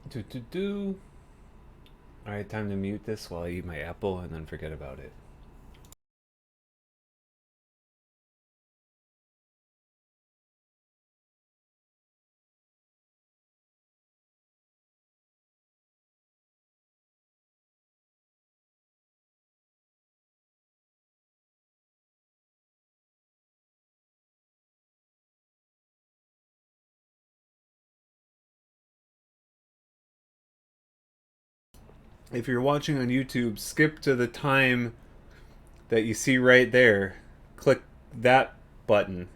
Do do do. All right, time to mute this while I eat my apple and then forget about it. If you're watching on YouTube, skip to the time that you see right there. Click that button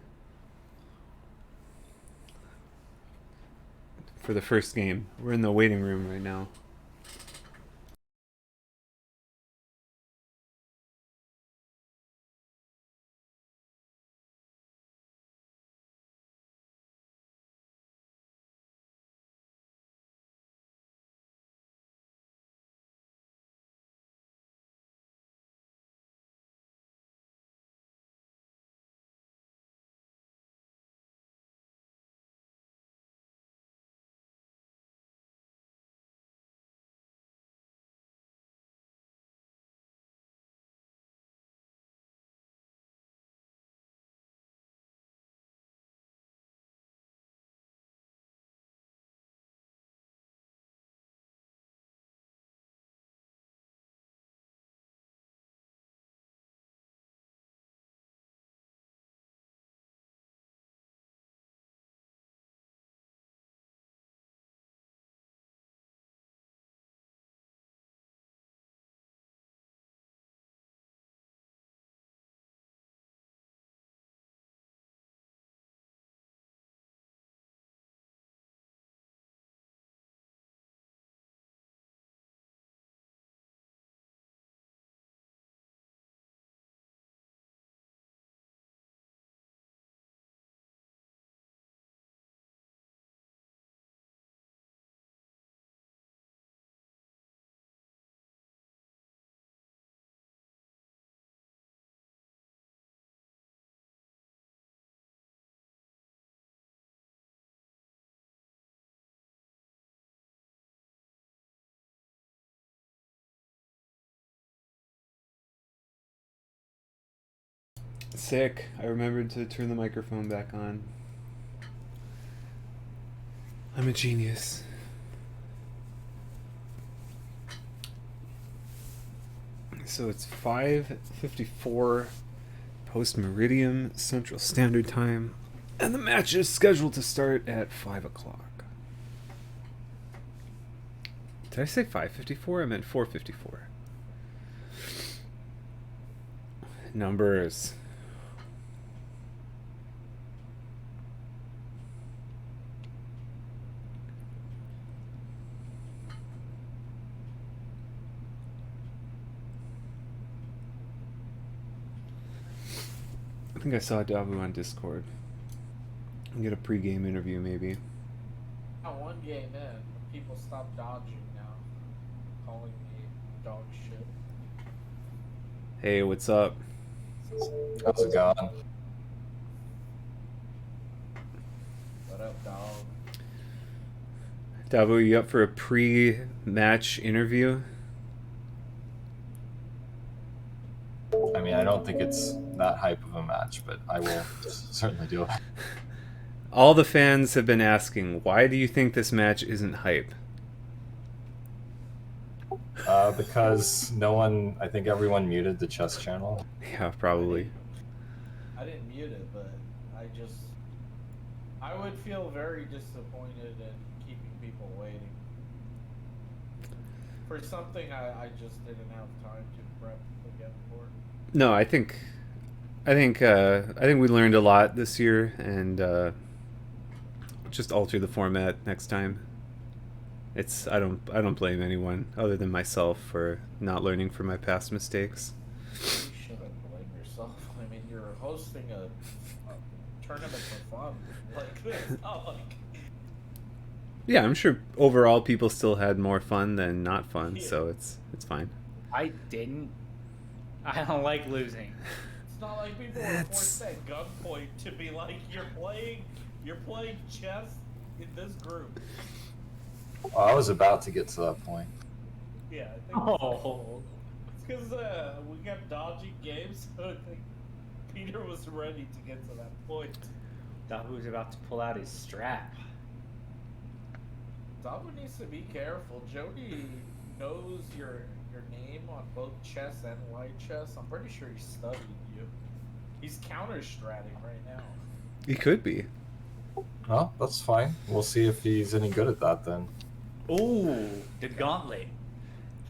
for the first game. We're in the waiting room right now. Sick. I remembered to turn the microphone back on. I'm a genius. So it's 5:54 post meridian Central Standard Time, and the match is scheduled to start at 5 o'clock. Did I say 5:54? I meant 4:54. Numbers. I think I saw Dabu on Discord. Get a pre-game interview, maybe. One game in, people stop dodging now, calling me dog shit. Hey, what's up? How's it going? What up, dog? Dabu, you up for a pre-match interview? I mean, I don't think it's that hype of a match, but I will certainly do it. All the fans have been asking, why do you think this match isn't hype? Because I think everyone muted the chess channel. Yeah, probably. I didn't mute it, but I would feel very disappointed in keeping people waiting for something I just didn't have time to prep again for. No, I think we learned a lot this year, and just alter the format next time. I don't blame anyone other than myself for not learning from my past mistakes. You shouldn't blame yourself. I mean, you're hosting a tournament for fun. Like, it's not like. Yeah, I'm sure overall people still had more fun than not fun, Yeah. so it's fine. I didn't. I don't like losing. It's not like people were forced at gunpoint to be like, you're playing chess in this group. Well, I was about to get to that point. Yeah, I think Oh, it's because we got dodgy games, so I think Peter was ready to get to that point. Dabu's about to pull out his strap. Dabu needs to be careful. Jody knows your name on both chess and white chess. I'm pretty sure he studied you. He's counter-stratting right now. He could be. Well, that's fine. We'll see if he's any good at that then. Oh, the gauntlet.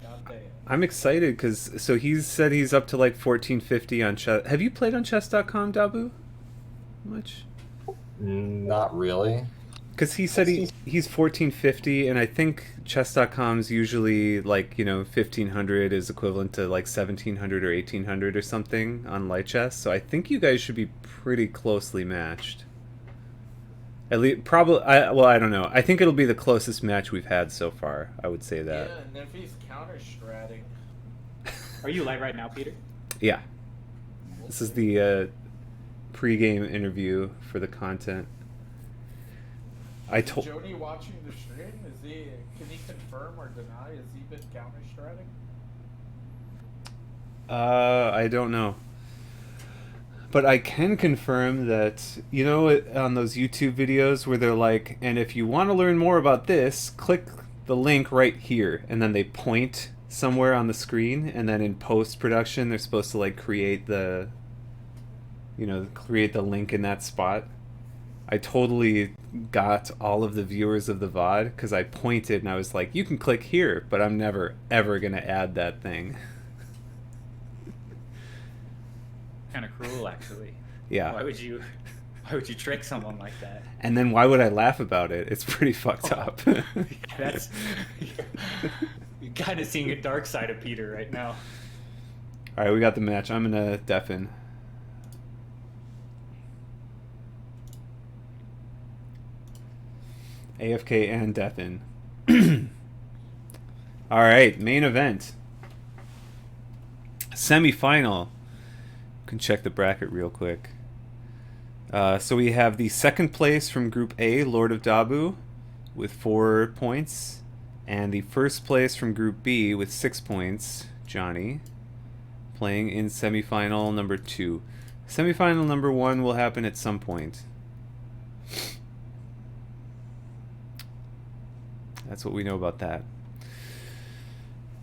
God damn. I'm excited because so he's said he's up to like 1450 on chess. Have you played on chess.com, Dabu? Much? Not really. Because he said he's 1450, and I think chess.com's usually like 1500 is equivalent to like 1700 or 1800 or something on light chess. So I think you guys should be pretty closely matched. At least, probably. I don't know. I think it'll be the closest match we've had so far. I would say that. Yeah, and if he's counter-stratting, Are you live right now, Peter? Yeah. This is the pre-game interview for the content. I is told. Jody watching the stream? Can he confirm or deny? Has he been counter-stratting? I don't know. But I can confirm that, on those YouTube videos where they're like, and if you want to learn more about this, click the link right here. And then they point somewhere on the screen. And then in post-production, they're supposed to, like, create the link in that spot. I totally got all of the viewers of the VOD because I pointed and I was like, you can click here, but I'm never, ever going to add that thing. Kind of cruel, actually. Yeah. Why would you trick someone like that? And then why would I laugh about it? It's pretty fucked up. That's you're kind of seeing a dark side of Peter right now. All right, we got the match. I'm gonna deafen. AFK and deafen. All right, main event. Semi-final. Can check the bracket real quick. So we have the second place from Group A, Lord of Dabu, with 4 points, and the first place from Group B with 6 points, Johnny, playing in semifinal number 2. Semifinal number 1 will happen at some point. That's what we know about that.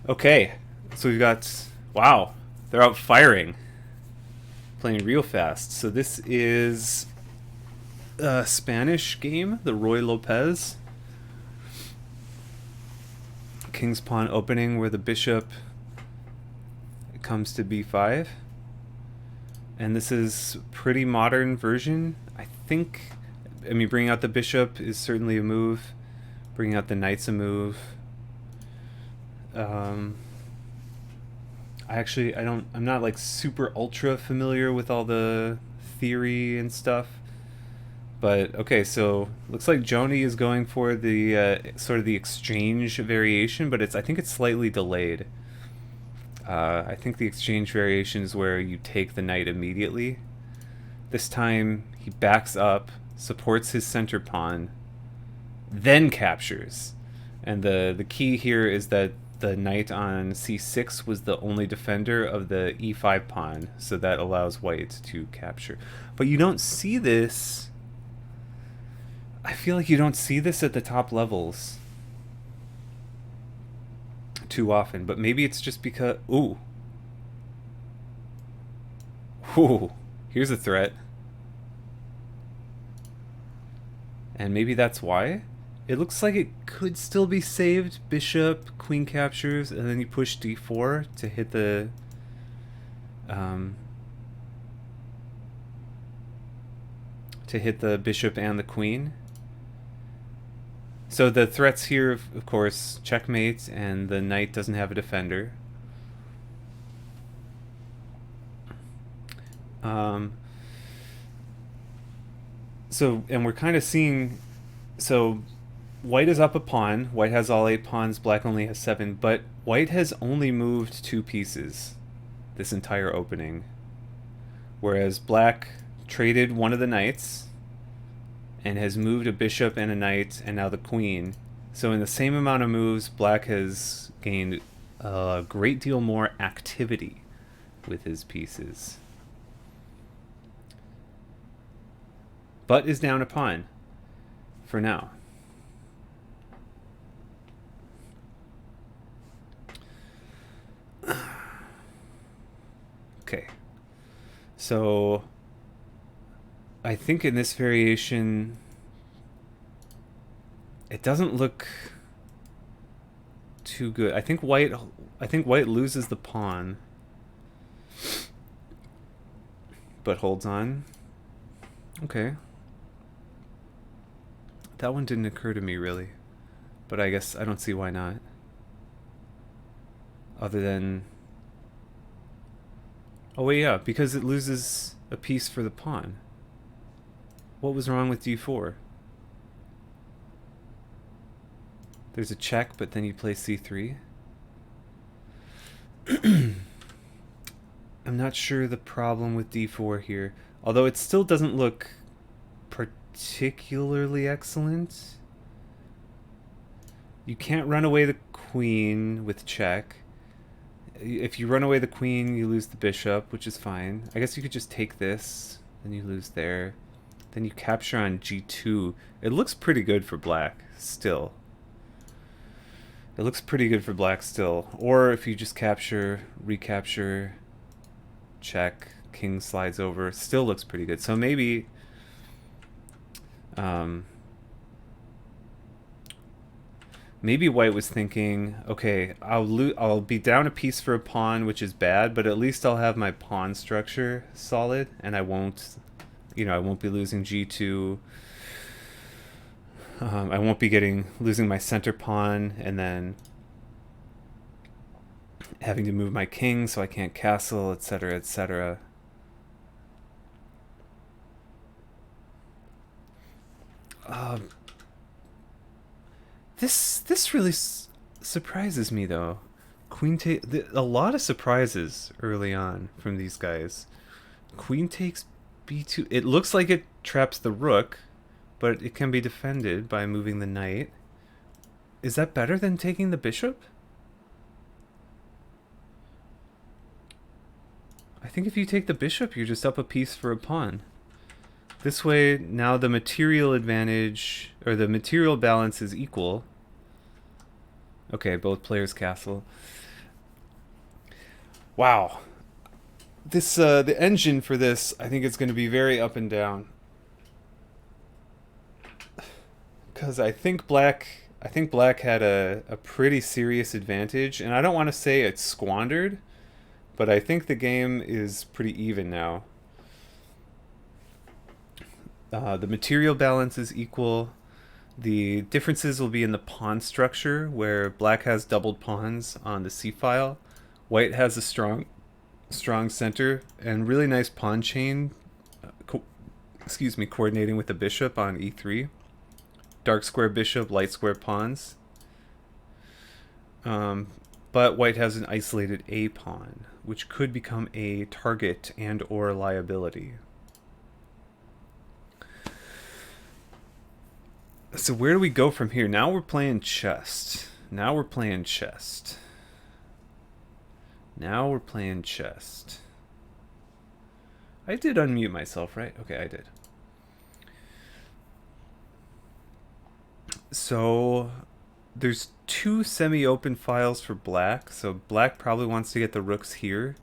Okay, so we've got... Wow, they're out firing. Playing real fast. So this is a Spanish game, the Roy Lopez. King's Pawn opening where the bishop comes to b5. And this is pretty modern version. I mean, bringing out the bishop is certainly a move. Bringing out the knight's a move. I'm not like super ultra familiar with all the theory and stuff. But okay, so looks like jony is going for the sort of the exchange variation, but I think it's slightly delayed. I think the exchange variation is where you take the knight immediately. This time he backs up, supports his center pawn, then captures. And the key here is that the knight on c6 was the only defender of the e5 pawn, so that allows white to capture. But you don't see this... I feel like you don't see this at the top levels too often, but maybe it's just because... Ooh. Ooh. Here's a threat. And maybe that's why? It looks like it could still be saved. Bishop, queen captures, and then you push d4 to hit the... to hit the bishop and the queen. So the threats here, of course, checkmate, and the knight doesn't have a defender. And we're kind of seeing... So white is up a pawn. White has all 8 pawns. Black only has 7. But white has only moved 2 pieces this entire opening. Whereas black traded one of the knights and has moved a bishop and a knight and now the queen. So in the same amount of moves, black has gained a great deal more activity with his pieces. But is down a pawn for now. Okay. So I think in this variation it doesn't look too good. I think white loses the pawn but holds on. Okay. That one didn't occur to me really, but I guess I don't see why not. Other than, oh wait, yeah, because it loses a piece for the pawn. What was wrong with d4? There's a check, but then you play c3. I'm not sure the problem with d4 here, although it still doesn't look particularly excellent. You can't run away the queen with check. If you run away the queen, you lose the bishop, which is fine. I guess you could just take this, then you lose there. Then you capture on g2. It looks pretty good for black still. It looks pretty good for black still. Or if you just capture, recapture, check, king slides over, still looks pretty good. So maybe maybe white was thinking, okay, I'll be down a piece for a pawn, which is bad, but at least I'll have my pawn structure solid, and I won't, I won't be losing g2. I won't be losing my center pawn, and then having to move my king so I can't castle, etc., etc. This really surprises me though. Queen take a lot of surprises early on from these guys. Queen takes b2. It looks like it traps the rook, but it can be defended by moving the knight. Is that better than taking the bishop? I think if you take the bishop, you're just up a piece for a pawn. This way, now the material advantage, or the material balance is equal. Okay, both players castle. Wow. This, the engine for this, I think it's going to be very up and down. Because I think black had a pretty serious advantage, and I don't want to say it's squandered, but I think the game is pretty even now. The material balance is equal. The differences will be in the pawn structure, where black has doubled pawns on the c-file. White has a strong center and really nice pawn chain, coordinating with the bishop on e3. Dark square bishop, light square pawns. But white has an isolated a pawn, which could become a target and or liability. So where do we go from here? Now we're playing chess. Now we're playing chess. I did unmute myself, right? Okay, I did. So there's two semi-open files for black. So black probably wants to get the rooks here.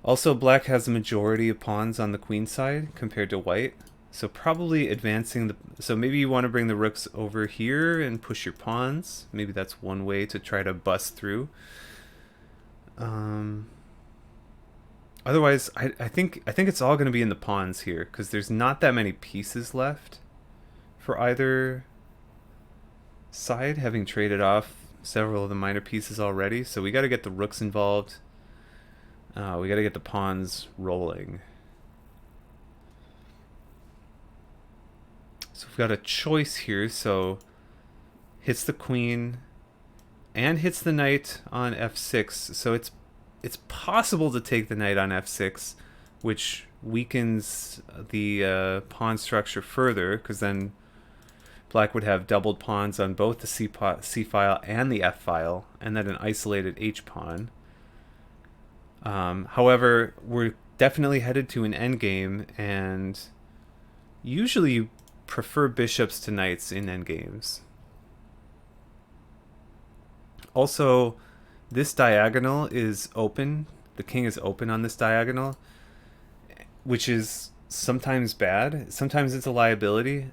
Also, black has a majority of pawns on the queen side compared to white. So probably advancing the... So maybe you want to bring the rooks over here and push your pawns. Maybe that's one way to try to bust through. Otherwise, I think it's all going to be in the pawns here, because there's not that many pieces left for either side, having traded off several of the minor pieces already. So we got to get the rooks involved. We got to get the pawns rolling. So we've got a choice here. So hits the queen and hits the knight on f6. So it's possible to take the knight on f6, which weakens the pawn structure further, because then black would have doubled pawns on both the C file and the F file, and then an isolated H pawn. However, we're definitely headed to an endgame, and usually you prefer bishops to knights in endgames. Also, this diagonal is open. The king is open on this diagonal, which is sometimes bad. Sometimes it's a liability.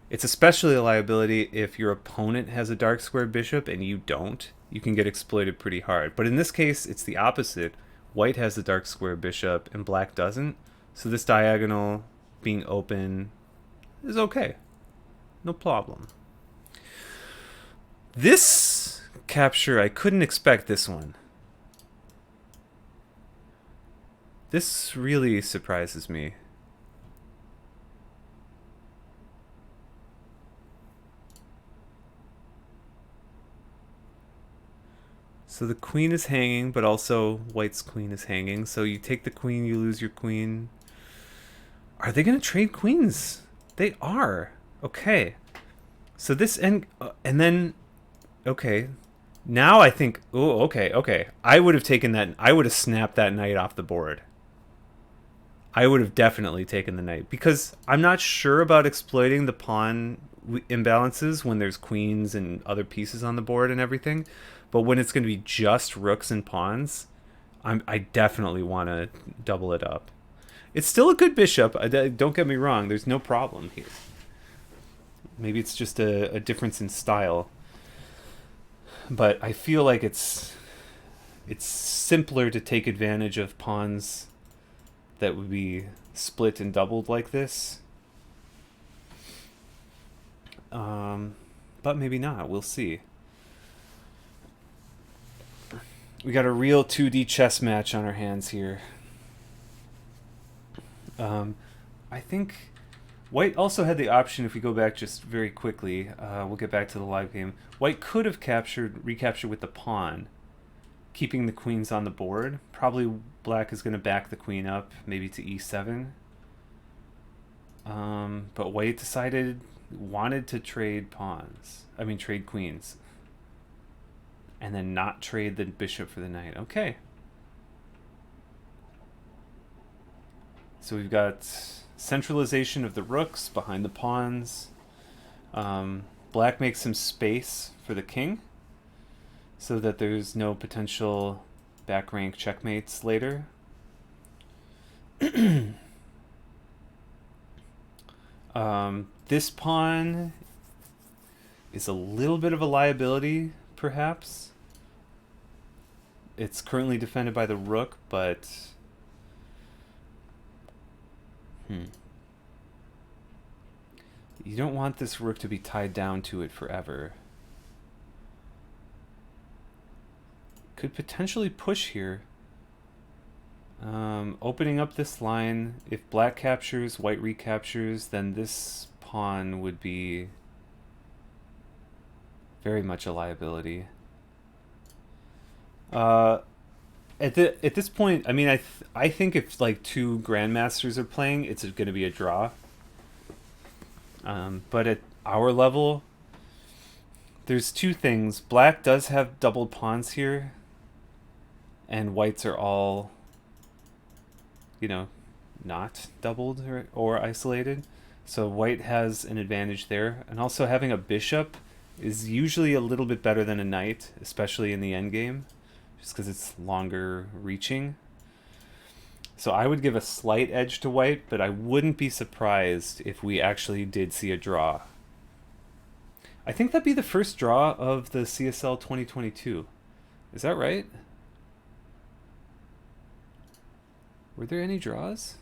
It's especially a liability if your opponent has a dark square bishop and you don't. You can get exploited pretty hard. But in this case, it's the opposite. White has the dark square bishop and black doesn't. So this diagonal being open is okay. No problem. This capture, I couldn't expect this one. This really surprises me. So the queen is hanging, but also white's queen is hanging. So you take the queen, you lose your queen. Are they going to trade queens? They are. Okay. So this and then, okay. Now I think, oh, okay. I would have taken that. I would have snapped that knight off the board. I would have definitely taken the knight, because I'm not sure about exploiting the pawn imbalances when there's queens and other pieces on the board and everything. But when it's going to be just rooks and pawns, I definitely want to double it up. It's still a good bishop. Don't get me wrong. There's no problem here. Maybe it's just a difference in style. But I feel like it's simpler to take advantage of pawns that would be split and doubled like this. But maybe not. We'll see. We got a real 2D chess match on our hands here. I think white also had the option, if we go back just very quickly, we'll get back to the live game. White could have recaptured with the pawn, keeping the queens on the board. Probably black is going to back the queen up, maybe to e7. But white wanted to trade trade queens. And then not trade the bishop for the knight. Okay. So we've got centralization of the rooks behind the pawns. Black makes some space for the king, so that there's no potential back rank checkmates later. This pawn is a little bit of a liability, perhaps. It's currently defended by the rook, but you don't want this rook to be tied down to it forever. Could potentially push here. Opening up this line. If black captures, white recaptures, then this pawn would be very much a liability. At this point, I mean, I think if like two grandmasters are playing, it's going to be a draw. But at our level, there's two things. Black does have doubled pawns here, and whites are all, not doubled or isolated. So white has an advantage there, and also having a bishop is usually a little bit better than a knight, especially in the endgame, just because it's longer reaching. So I would give a slight edge to white, but I wouldn't be surprised if we actually did see a draw. I think that'd be the first draw of the CSL 2022. Is that right? Were there any draws?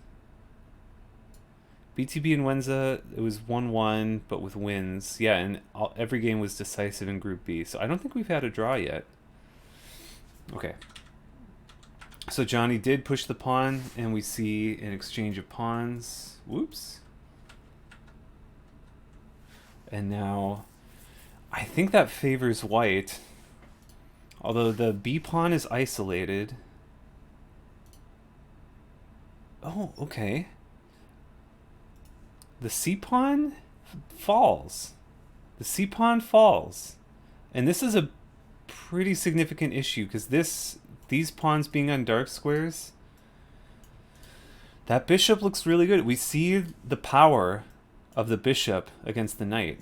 BTB and Wenza, it was 1-1, but with wins. Yeah, and every game was decisive in Group B. So I don't think we've had a draw yet. Okay. So Johnny did push the pawn, and we see an exchange of pawns. Whoops. And now, I think that favors white. Although the B pawn is isolated. Oh, okay. The C pawn falls. The c pawn falls, and this is a pretty significant issue because these pawns being on dark squares, that bishop looks really good. We see the power of the bishop against the knight.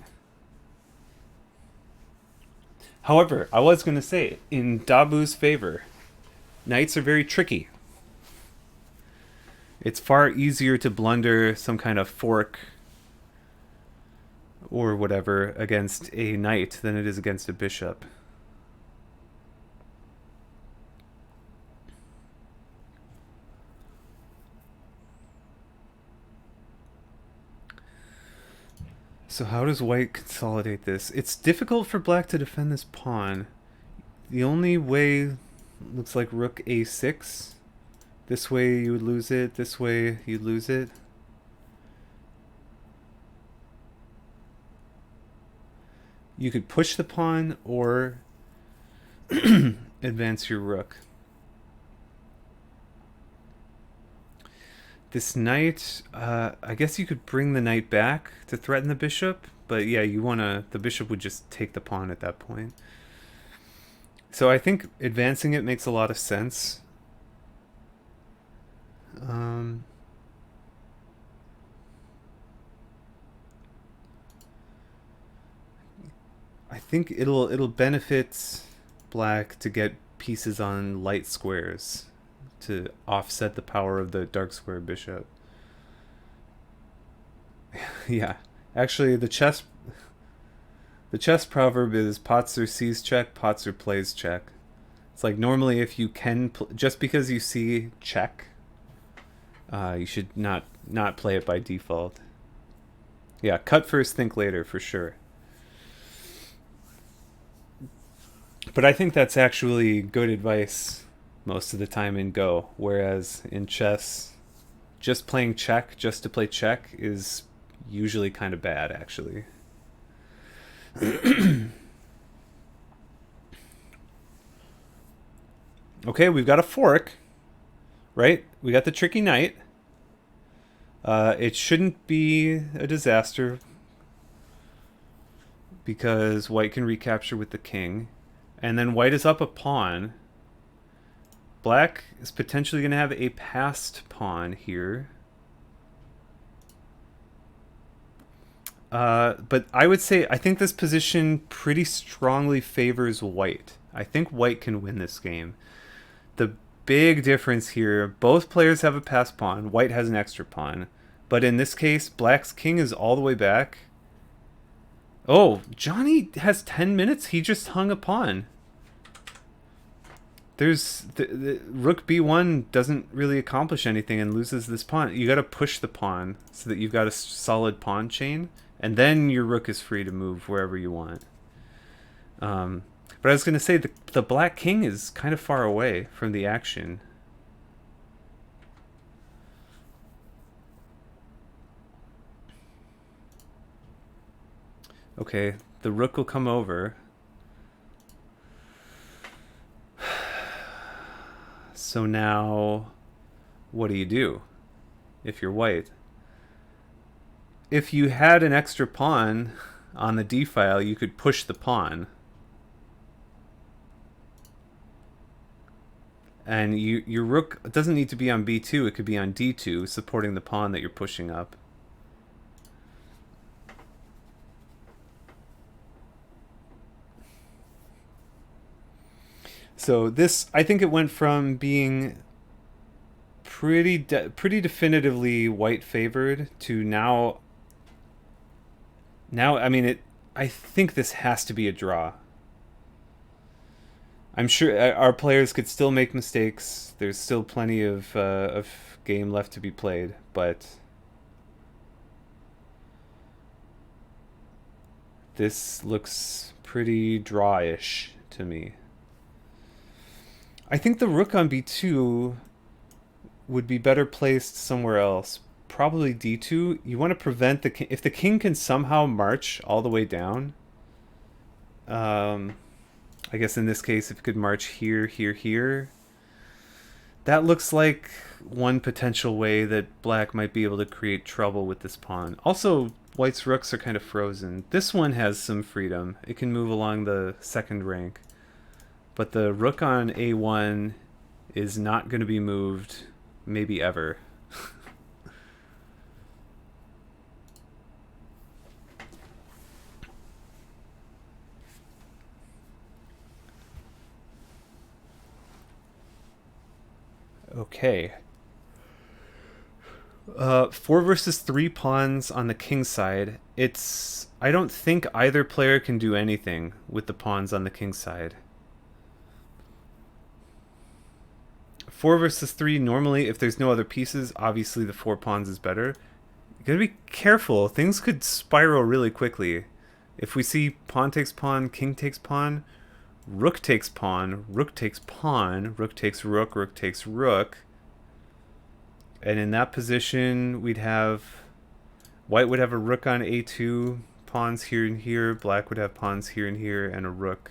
However, I was going to say, in Dabu's favor, knights are very tricky. It's far easier to blunder some kind of fork or whatever against a knight than it is against a bishop. So how does white consolidate this? It's difficult for black to defend this pawn. The only way looks like rook a6. This way you would lose it, this way you'd lose it. You could push the pawn or advance your rook. This knight, I guess you could bring the knight back to threaten the bishop, but yeah, the bishop would just take the pawn at that point. So I think advancing it makes a lot of sense. I think it'll benefit black to get pieces on light squares to offset the power of the dark square bishop. Yeah, actually the chess proverb is Potzer sees check, Potzer plays check. It's like normally if you can just because you see check, you should not play it by default. Yeah, cut first, think later for sure. But I think that's actually good advice most of the time in Go, whereas in chess, just playing check just to play check is usually kind of bad, actually. Okay, we've got a fork, right? We got the tricky knight. It shouldn't be a disaster because white can recapture with the king. And then white is up a pawn. Black is potentially going to have a passed pawn here. But I would say I think this position pretty strongly favors white. I think white can win this game. The big difference here, both players have a passed pawn. White has an extra pawn. But in this case, black's king is all the way back. Oh, Johnny has 10 minutes. He just hung a pawn. There's the rook b1 doesn't really accomplish anything and loses this pawn. You got to push the pawn so that you've got a solid pawn chain, and then your rook is free to move wherever you want. But I was going to say the black king is kind of far away from the action. Okay, the rook will come over. So now, what do you do if you're white? If you had an extra pawn on the d file, you could push the pawn. And your rook doesn't need to be on b2, it could be on d2, supporting the pawn that you're pushing up. So this, I think it went from being pretty definitively white favored to now. I mean, I think this has to be a draw. I'm sure our players could still make mistakes. There's still plenty of game left to be played, but this looks pretty draw-ish to me. I think the rook on b2 would be better placed somewhere else. Probably d2. You want to prevent the king. If the king can somehow march all the way down, I guess in this case, if it could march here, here, here, that looks like one potential way that black might be able to create trouble with this pawn. Also, White's rooks are kind of frozen. This one has some freedom. It can move along the second rank. But the rook on a1 is not going to be moved, maybe ever. Okay. 4 versus 3 pawns on the king side. I don't think either player can do anything with the pawns on the king side. 4 versus 3, normally if there's no other pieces, obviously the 4 pawns is better. You gotta be careful. Things could spiral really quickly. If we see pawn takes pawn, king takes pawn, rook takes pawn, rook takes pawn, rook takes rook, rook takes rook. And in that position, we'd have... White would have a rook on a2, pawns here and here. Black would have pawns here and here, and a rook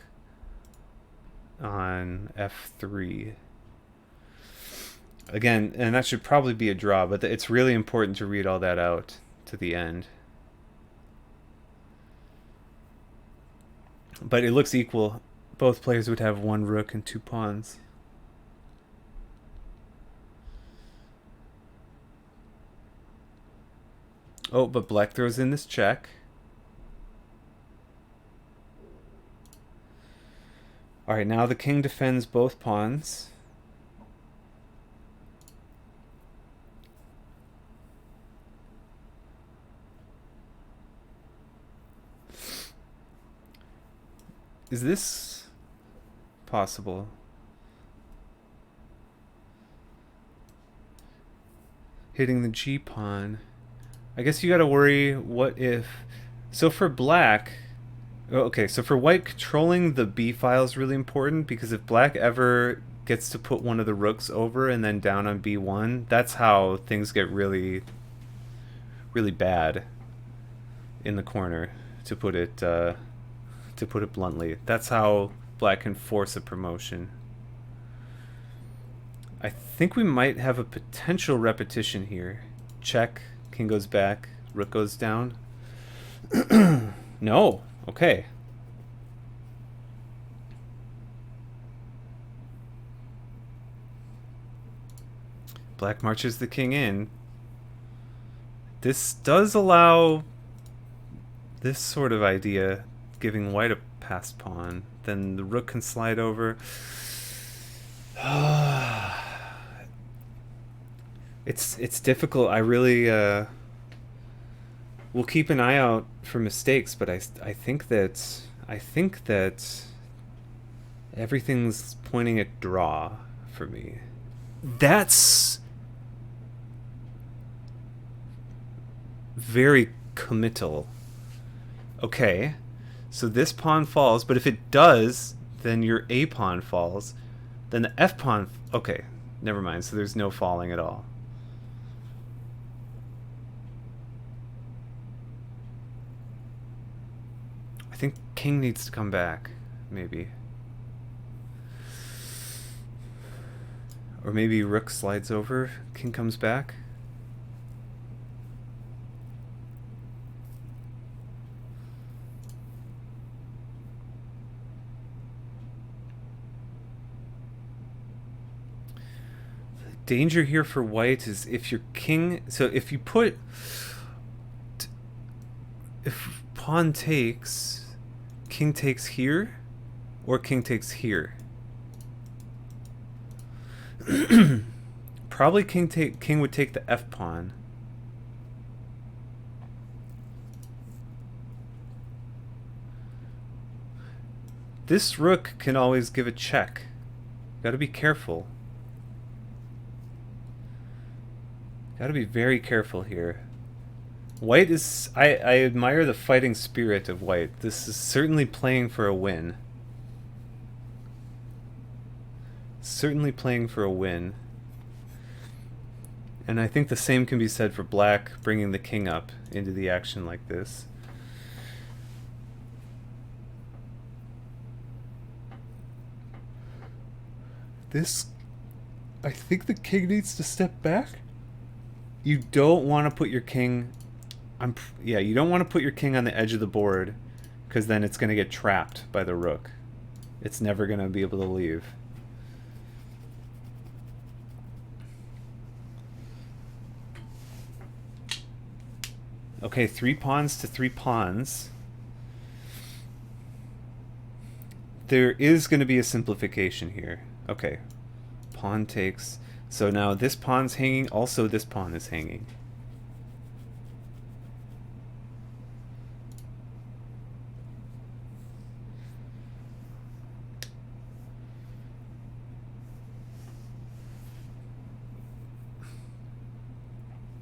on f3. Again, and that should probably be a draw, but it's really important to read all that out to the end. But it looks equal. Both players would have 1 rook and 2 pawns. Oh, but black throws in this check. Alright, now the king defends both pawns. Is this possible? Hitting the G pawn. I guess you gotta worry, what if... So for black... Okay, so for white, controlling the B file is really important, because if black ever gets to put one of the rooks over and then down on B1, that's how things get really, really bad in the corner, to put it bluntly. That's how black can force a promotion. I think we might have a potential repetition here. Check. King goes back, rook goes down. No, okay. Black marches the king in. This does allow this sort of idea, giving white a passed pawn. Then the rook can slide over. It's difficult. I really will keep an eye out for mistakes, but I think that everything's pointing at draw for me. That's very committal. Okay, so this pawn falls, but if it does, then your A pawn falls. Then the F pawn... Okay, never mind. So there's no falling at all. I think king needs to come back, maybe. Or maybe rook slides over, king comes back. The danger here for white is if your king... So if you put... If pawn takes, king takes here, or king takes here. Probably king would take the F pawn. This rook can always give a check. Gotta be careful. Gotta be very careful here. White is... I admire the fighting spirit of white. This is certainly playing for a win. Certainly playing for a win. And I think the same can be said for black, bringing the king up into the action like this. This... I think the king needs to step back. You don't want to put your king Yeah, you don't want to put your king on the edge of the board, because then it's going to get trapped by the rook. It's never going to be able to leave. Okay, 3 pawns to 3 pawns. There is going to be a simplification here. Okay, pawn takes. So now this pawn's hanging, also this pawn is hanging.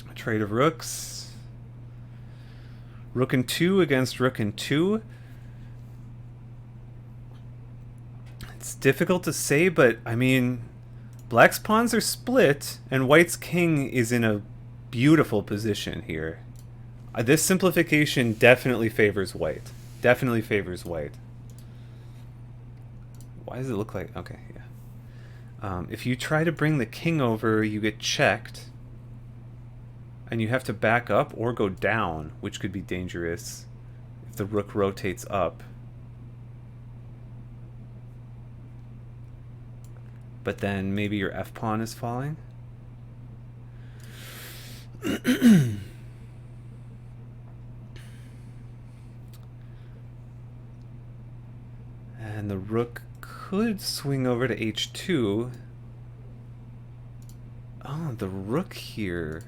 A trade of rooks. Rook and 2 against rook and 2. It's difficult to say, but I mean, black's pawns are split, and white's king is in a beautiful position here. This simplification definitely favors white. Definitely favors white. Why does it look like... Okay, yeah. If you try to bring the king over, you get checked. And you have to back up or go down, which could be dangerous if the rook rotates up. But then maybe your f-pawn is falling. And the rook could swing over to h2. Oh, the rook here.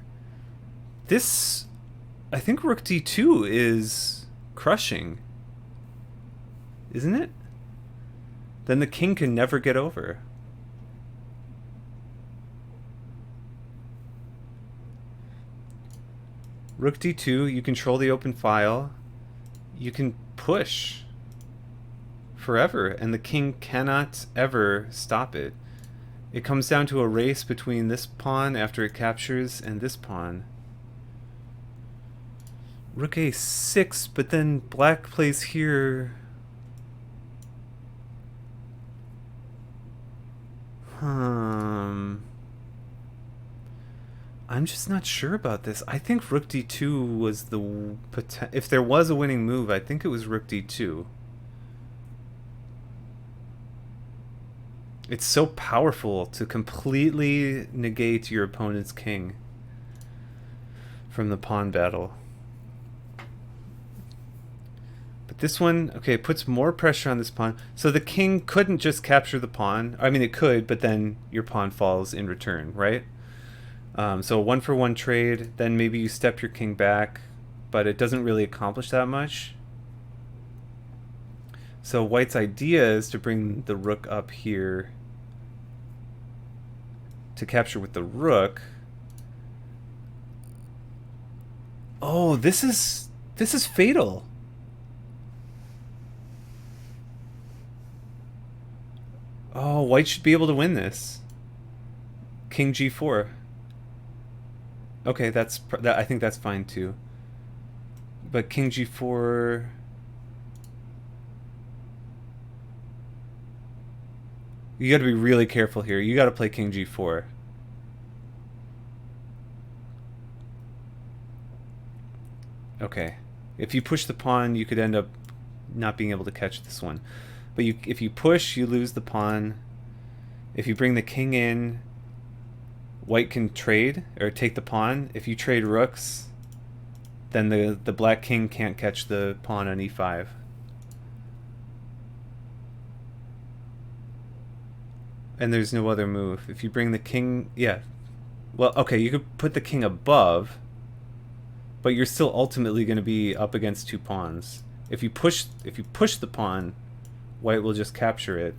This, I think rook d2 is crushing, isn't it? Then the king can never get over. Rook d2, you control the open file. You can push forever, and the king cannot ever stop it. It comes down to a race between this pawn after it captures and this pawn. Rook a6, but then black plays here. I'm just not sure about this. I think rook d2 was the... If there was a winning move, I think it was rook d2. It's so powerful to completely negate your opponent's king from the pawn battle. But this one, okay, it puts more pressure on this pawn. So the king couldn't just capture the pawn. I mean, it could, but then your pawn falls in return, right? So a 1-for-1 trade, then maybe you step your king back, but it doesn't really accomplish that much. So white's idea is to bring the rook up here to capture with the rook. Oh, this is fatal. Oh, white should be able to win this. King g4. Okay, I think that's fine too. But king g4... You gotta be really careful here. You gotta play king g4. Okay. If you push the pawn, you could end up not being able to catch this one. But if you push, you lose the pawn. If you bring the king in, white can trade, or take the pawn. If you trade rooks, then the black king can't catch the pawn on e5. And there's no other move. If you bring the king... Yeah. Well, okay, you could put the king above, but you're still ultimately going to be up against 2 pawns. If you push the pawn, white will just capture it.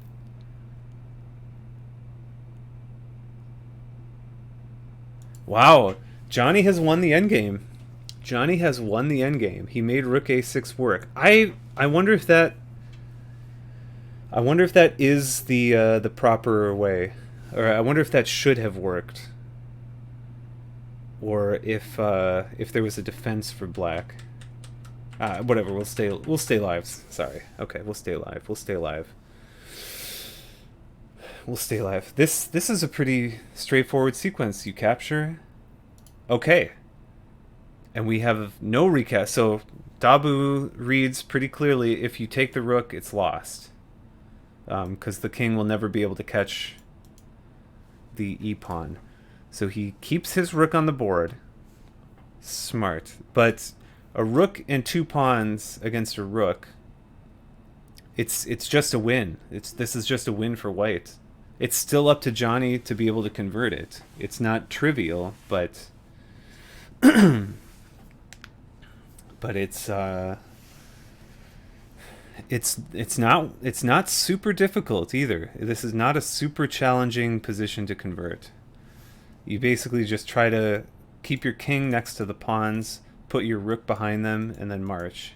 Wow, jony has won the endgame. Jony has won the endgame. He made rook a6 work. I wonder if that is the proper way, or I wonder if that should have worked, or if there was a defense for black. Whatever. We'll stay live. Sorry. Okay, we'll stay live. We'll stay live. We'll stay live. This is a pretty straightforward sequence. You capture. Okay. And we have no recast. So Dabu reads pretty clearly, if you take the rook, it's lost. Because the king will never be able to catch the e-pawn. So he keeps his rook on the board. Smart. But a rook and 2 pawns against a rook, it's just a win. This is just a win for white. It's still up to Johnny to be able to convert it. It's not trivial, but but it's not super difficult either. This is not a super challenging position to convert. You basically just try to keep your king next to the pawns, put your rook behind them, and then march.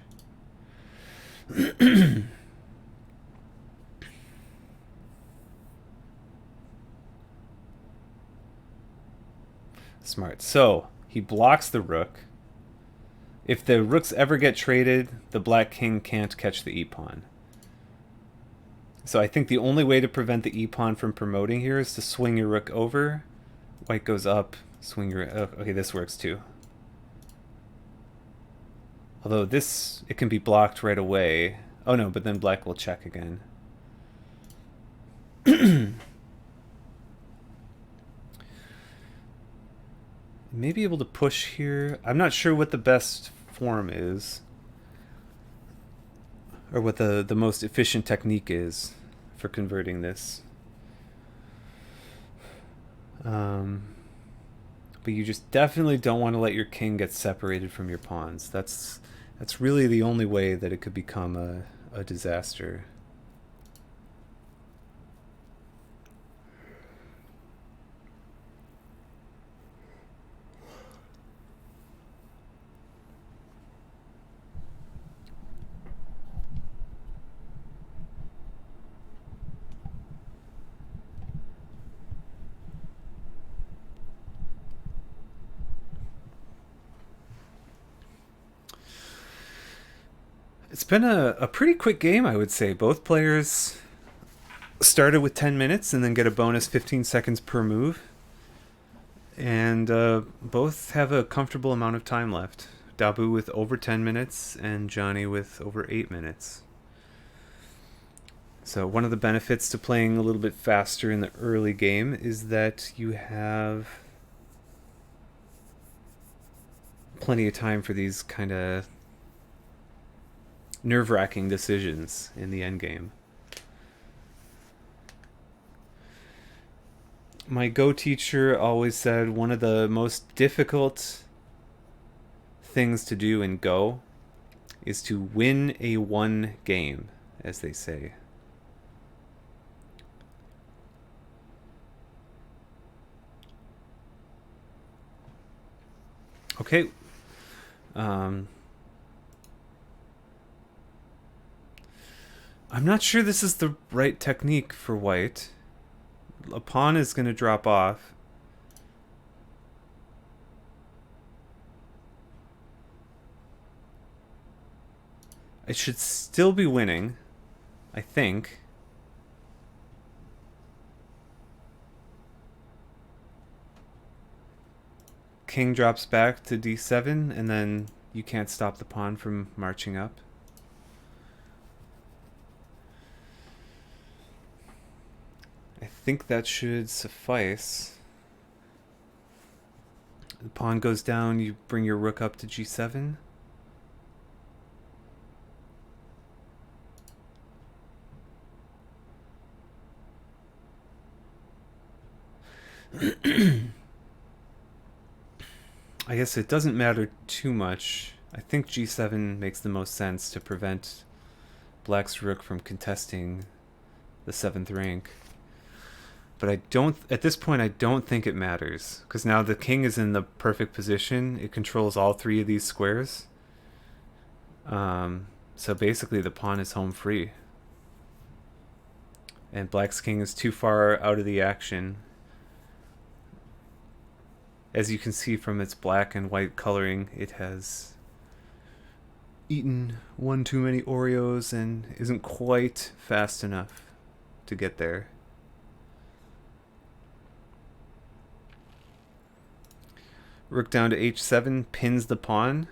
Smart. So he blocks the rook. If the rooks ever get traded, the black king can't catch the e-pawn. So I think the only way to prevent the e-pawn from promoting here is to swing your rook over. White goes up, swing your... Oh, okay, this works too. Although this, it can be blocked right away. Oh no, but then black will check again. Maybe able to push here. I'm not sure what the best form is, or what the most efficient technique is for converting this. But you just definitely don't want to let your king get separated from your pawns. That's really the only way that it could become a disaster. It's been a pretty quick game, I would say. Both players started with 10 minutes and then get a bonus 15 seconds per move. And both have a comfortable amount of time left. Dabu with over 10 minutes and Jony with over 8 minutes. So one of the benefits to playing a little bit faster in the early game is that you have plenty of time for these kind of nerve-wracking decisions in the endgame. My Go teacher always said one of the most difficult things to do in Go is to win a one game, as they say. Okay. I'm not sure this is the right technique for white. A pawn is going to drop off. I should still be winning, I think. King drops back to d7, and then you can't stop the pawn from marching up. I think that should suffice. The pawn goes down, you bring your rook up to g7. I guess it doesn't matter too much. I think g7 makes the most sense to prevent black's rook from contesting the 7th rank. But I don't, at this point, I don't think it matters. Because now the king is in the perfect position. It controls all 3 of these squares. So basically the pawn is home free. And black's king is too far out of the action. As you can see from its black and white coloring, it has eaten one too many Oreos and isn't quite fast enough to get there. Rook down to h7 pins the pawn,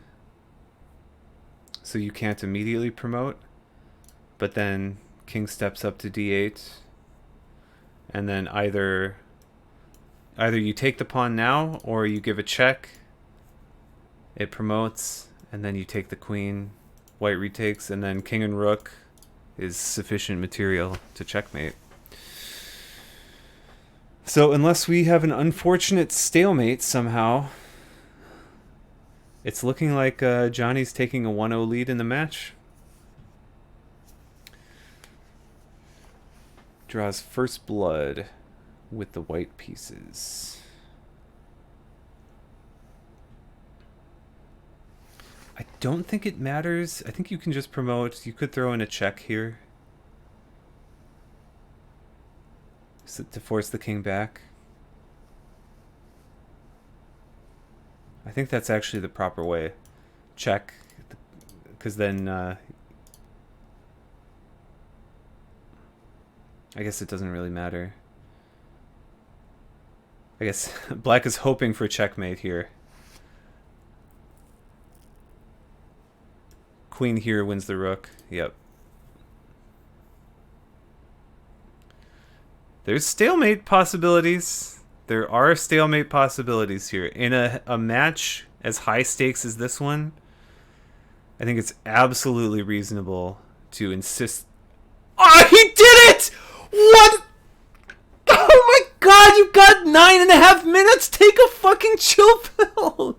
so you can't immediately promote. But then king steps up to d8, and then either you take the pawn now, or you give a check. It promotes, and then you take the queen. White retakes, and then king and rook is sufficient material to checkmate. So unless we have an unfortunate stalemate somehow, it's looking like Johnny's taking a 1-0 lead in the match. Draws first blood with the white pieces. I don't think it matters. I think you can just promote. You could throw in a check here, so to force the king back. I think that's actually the proper way. Check, because then I guess it doesn't really matter. I guess black is hoping for checkmate here. Queen here wins the rook. Yep. There's stalemate possibilities. There are stalemate possibilities here. In a match as high stakes as this one, I think it's absolutely reasonable to insist. Oh, he did it! What? Oh my god, you got 9.5 minutes? Take a fucking chill pill.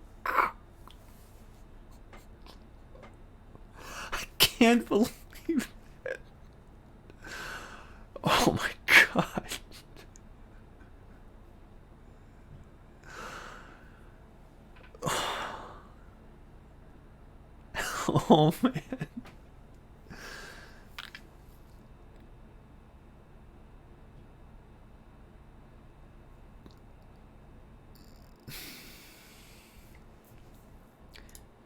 I can't believe it. Oh my god. Oh man.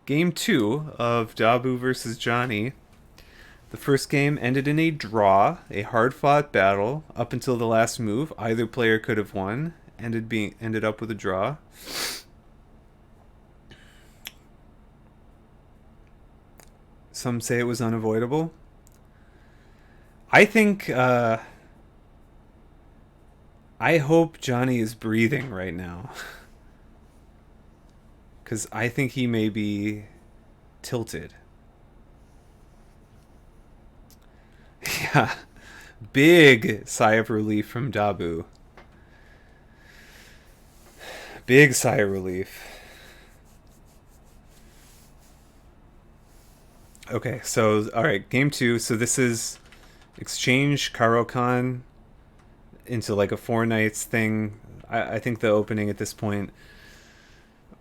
Game 2 of Dabu versus Jony. The first game ended in a draw, a hard-fought battle. Up until the last move, either player could have won. Ended up with a draw. Some say it was unavoidable. I think, I hope Jony is breathing right now. Because I think he may be tilted. Yeah. Big sigh of relief from Dabu. Big sigh of relief. Okay, so, alright, game 2. So this is exchange Caro-Kann into like a 4 knights thing. I think the opening at this point.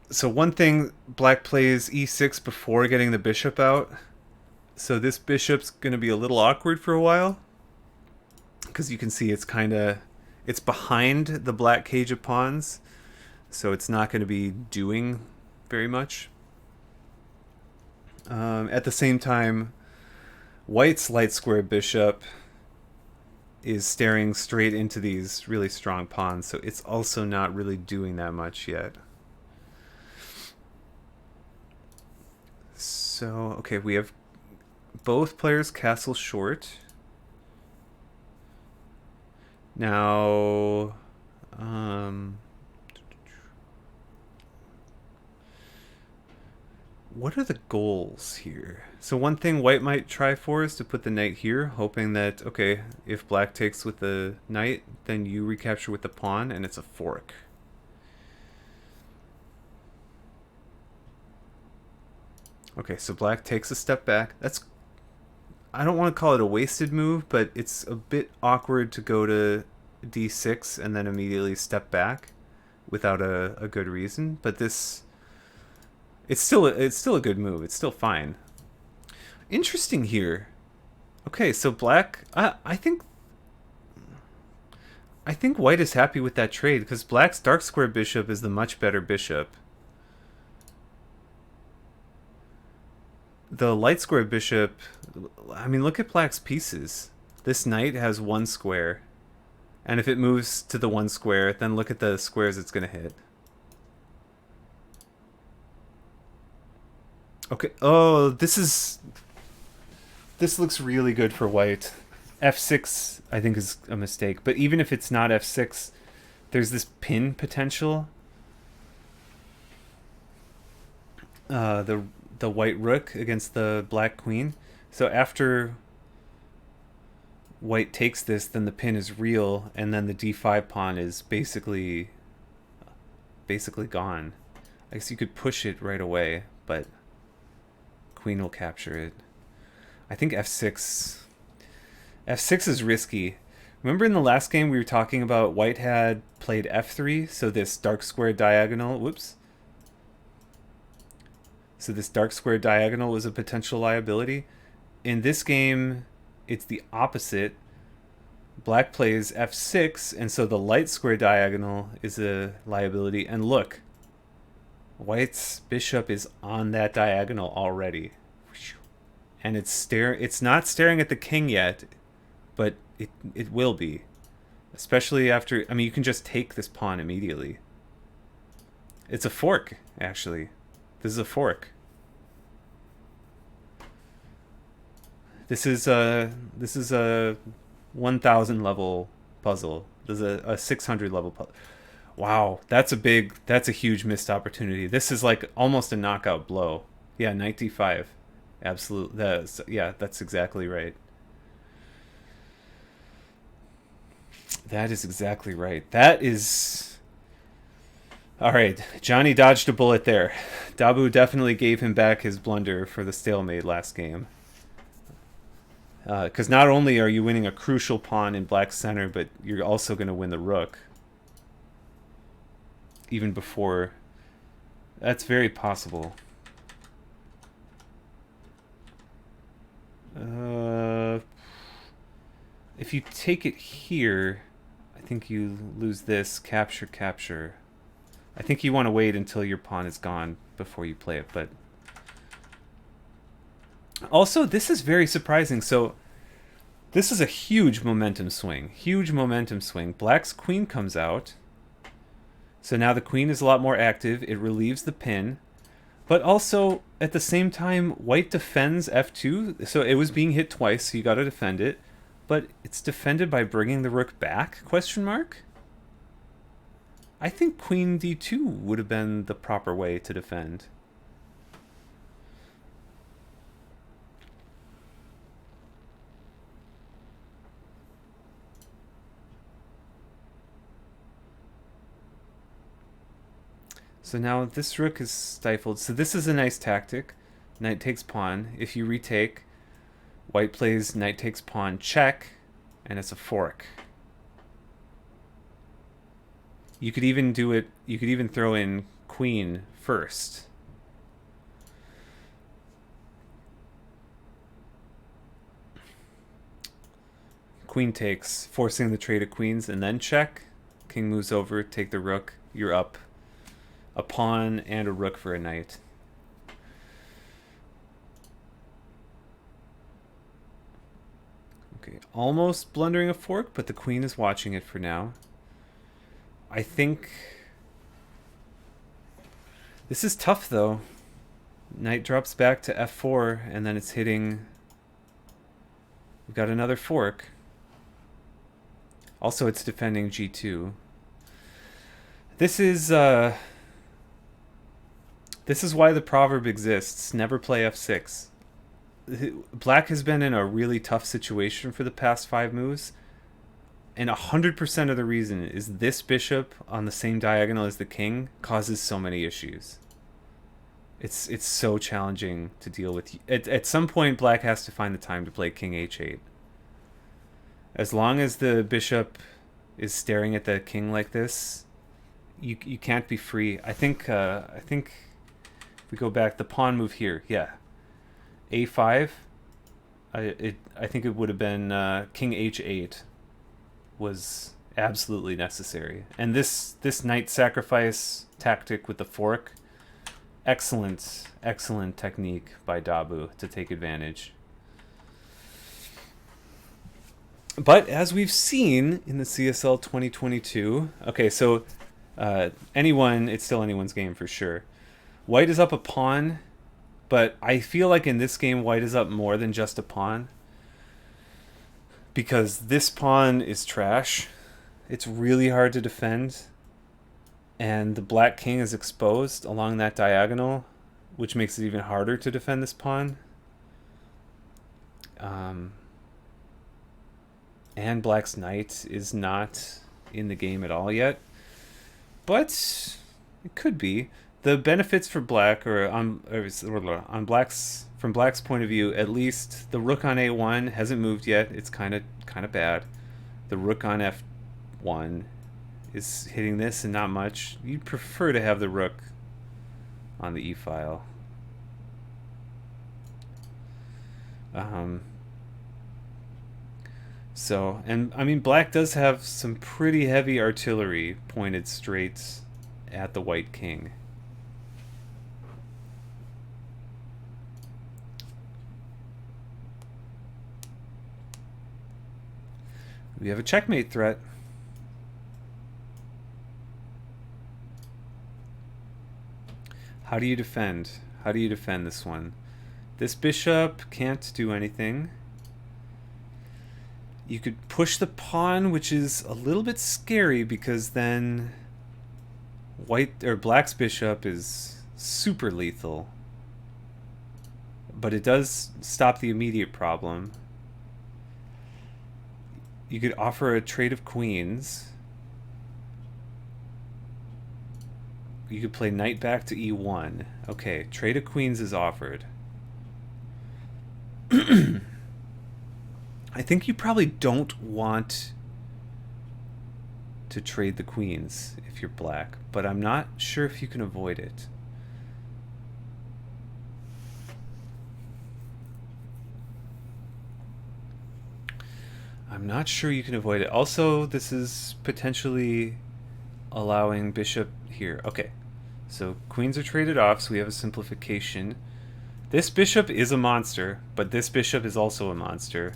So one thing, black plays e6 before getting the bishop out. So this bishop's going to be a little awkward for a while. Because you can see it's behind the black cage of pawns. So it's not going to be doing very much. At the same time, white's light square bishop is staring straight into these really strong pawns. So it's also not really doing that much yet. So, okay, we have both players castle short. Now, what are the goals here? So one thing white might try for is to put the knight here, hoping that, okay, if black takes with the knight, then you recapture with the pawn, and it's a fork. Okay, so black takes a step back. I don't want to call it a wasted move, but it's a bit awkward to go to d6 and then immediately step back without a good reason. But it's still a good move. It's still fine. Interesting here. Okay, so black, I think white is happy with that trade because black's dark square bishop is the much better bishop. The light square bishop, I mean, look at black's pieces. This knight has 1 square. And if it moves to the 1 square, then look at the squares it's going to hit. Okay. Oh, this looks really good for white. F6, I think, is a mistake. But even if it's not F6, there's this pin potential. The white rook against the black queen. So after white takes this, then the pin is real, and then the d5 pawn is basically gone. I guess you could push it right away, but queen will capture it. I think f6 is risky. Remember in the last game we were talking about white had played f3, so this dark square diagonal, whoops. So this dark square diagonal was a potential liability. In this game, it's the opposite. Black plays f6, and so the light square diagonal is a liability. And look, white's bishop is on that diagonal already. And it's not staring at the king yet, but it will be. Especially after, I mean, you can just take this pawn immediately. It's a fork, actually. This is a fork. This is a 1,000 level puzzle. This is a 600 level puzzle. Wow, that's a huge missed opportunity. This is like almost a knockout blow. Yeah, knight d5. Absolutely. That's exactly right. That is exactly right. That is... All right, Johnny dodged a bullet there. Dabu definitely gave him back his blunder for the stalemate last game. Because not only are you winning a crucial pawn in black's center, but you're also going to win the rook. Even before... That's very possible. If you take it here, I think you lose this. Capture, capture. I think you want to wait until your pawn is gone before you play it, but... Also, this is very surprising. So, this is a huge momentum swing. Huge momentum swing. Black's queen comes out. So now the queen is a lot more active. It relieves the pin. But also, at the same time, white defends f2. So it was being hit twice, so you got to defend it. But it's defended by bringing the rook back, question mark? I think queen d2 would have been the proper way to defend. So now this rook is stifled. So this is a nice tactic. Knight takes pawn. If you retake, white plays knight takes pawn check, and it's a fork. You could even do it, you could even throw in queen first. Queen takes, forcing the trade of queens, and then check. King moves over, take the rook, you're up. A pawn and a rook for a knight. Okay, almost blundering a fork, but the queen is watching it for now. I think... This is tough, though. Knight drops back to f4, and then it's hitting... We've got another fork. Also, it's defending g2. This is why the proverb exists. Never play f6. Black has been in a really tough situation for the past 5 moves. And 100% of the reason is this bishop on the same diagonal as the king causes so many issues. It's so challenging to deal with. At some point, black has to find the time to play king h8. As long as the bishop is staring at the king like this, you can't be free. I think if we go back, the pawn move here, yeah, a5. I think it would have been king h8 was absolutely necessary. And this knight sacrifice tactic with the fork, excellent technique by Dabu to take advantage. But as we've seen in the CSL 2022, okay, so it's still anyone's game for sure. White is up a pawn But I feel like in this game, white is up more than just a pawn. Because this pawn is trash. It's really hard to defend. And the black king is exposed along that diagonal, which makes it even harder to defend this pawn. And black's knight is not in the game at all yet. But it could be. The benefits for black, or on black's, from black's point of view, at least the rook on a1 hasn't moved yet. It's kind of bad. The rook on f1 is hitting this and not much. You'd prefer to have the rook on the e-file. So, and I mean, black does have some pretty heavy artillery pointed straight at the white king. We have a checkmate threat. How do you defend? How do you defend this one? This bishop can't do anything. You could push the pawn, which is a little bit scary because then white or black's bishop is super lethal. But it does stop the immediate problem. You could offer a trade of queens. You could play knight back to e1. Okay, trade of queens is offered. I think you probably don't want to trade the queens if you're black, but I'm not sure if you can avoid it. I'm not sure you can avoid it. Also, this is potentially allowing bishop here. Okay, so queens are traded off, so we have a simplification. This bishop is a monster, but this bishop is also a monster.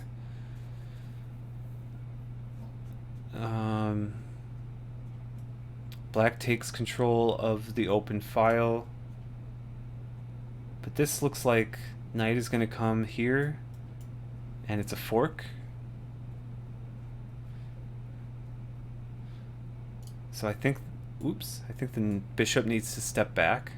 Black takes control of the open file. But this looks like knight is going to come here, and it's a fork. So I think, oops, I think the bishop needs to step back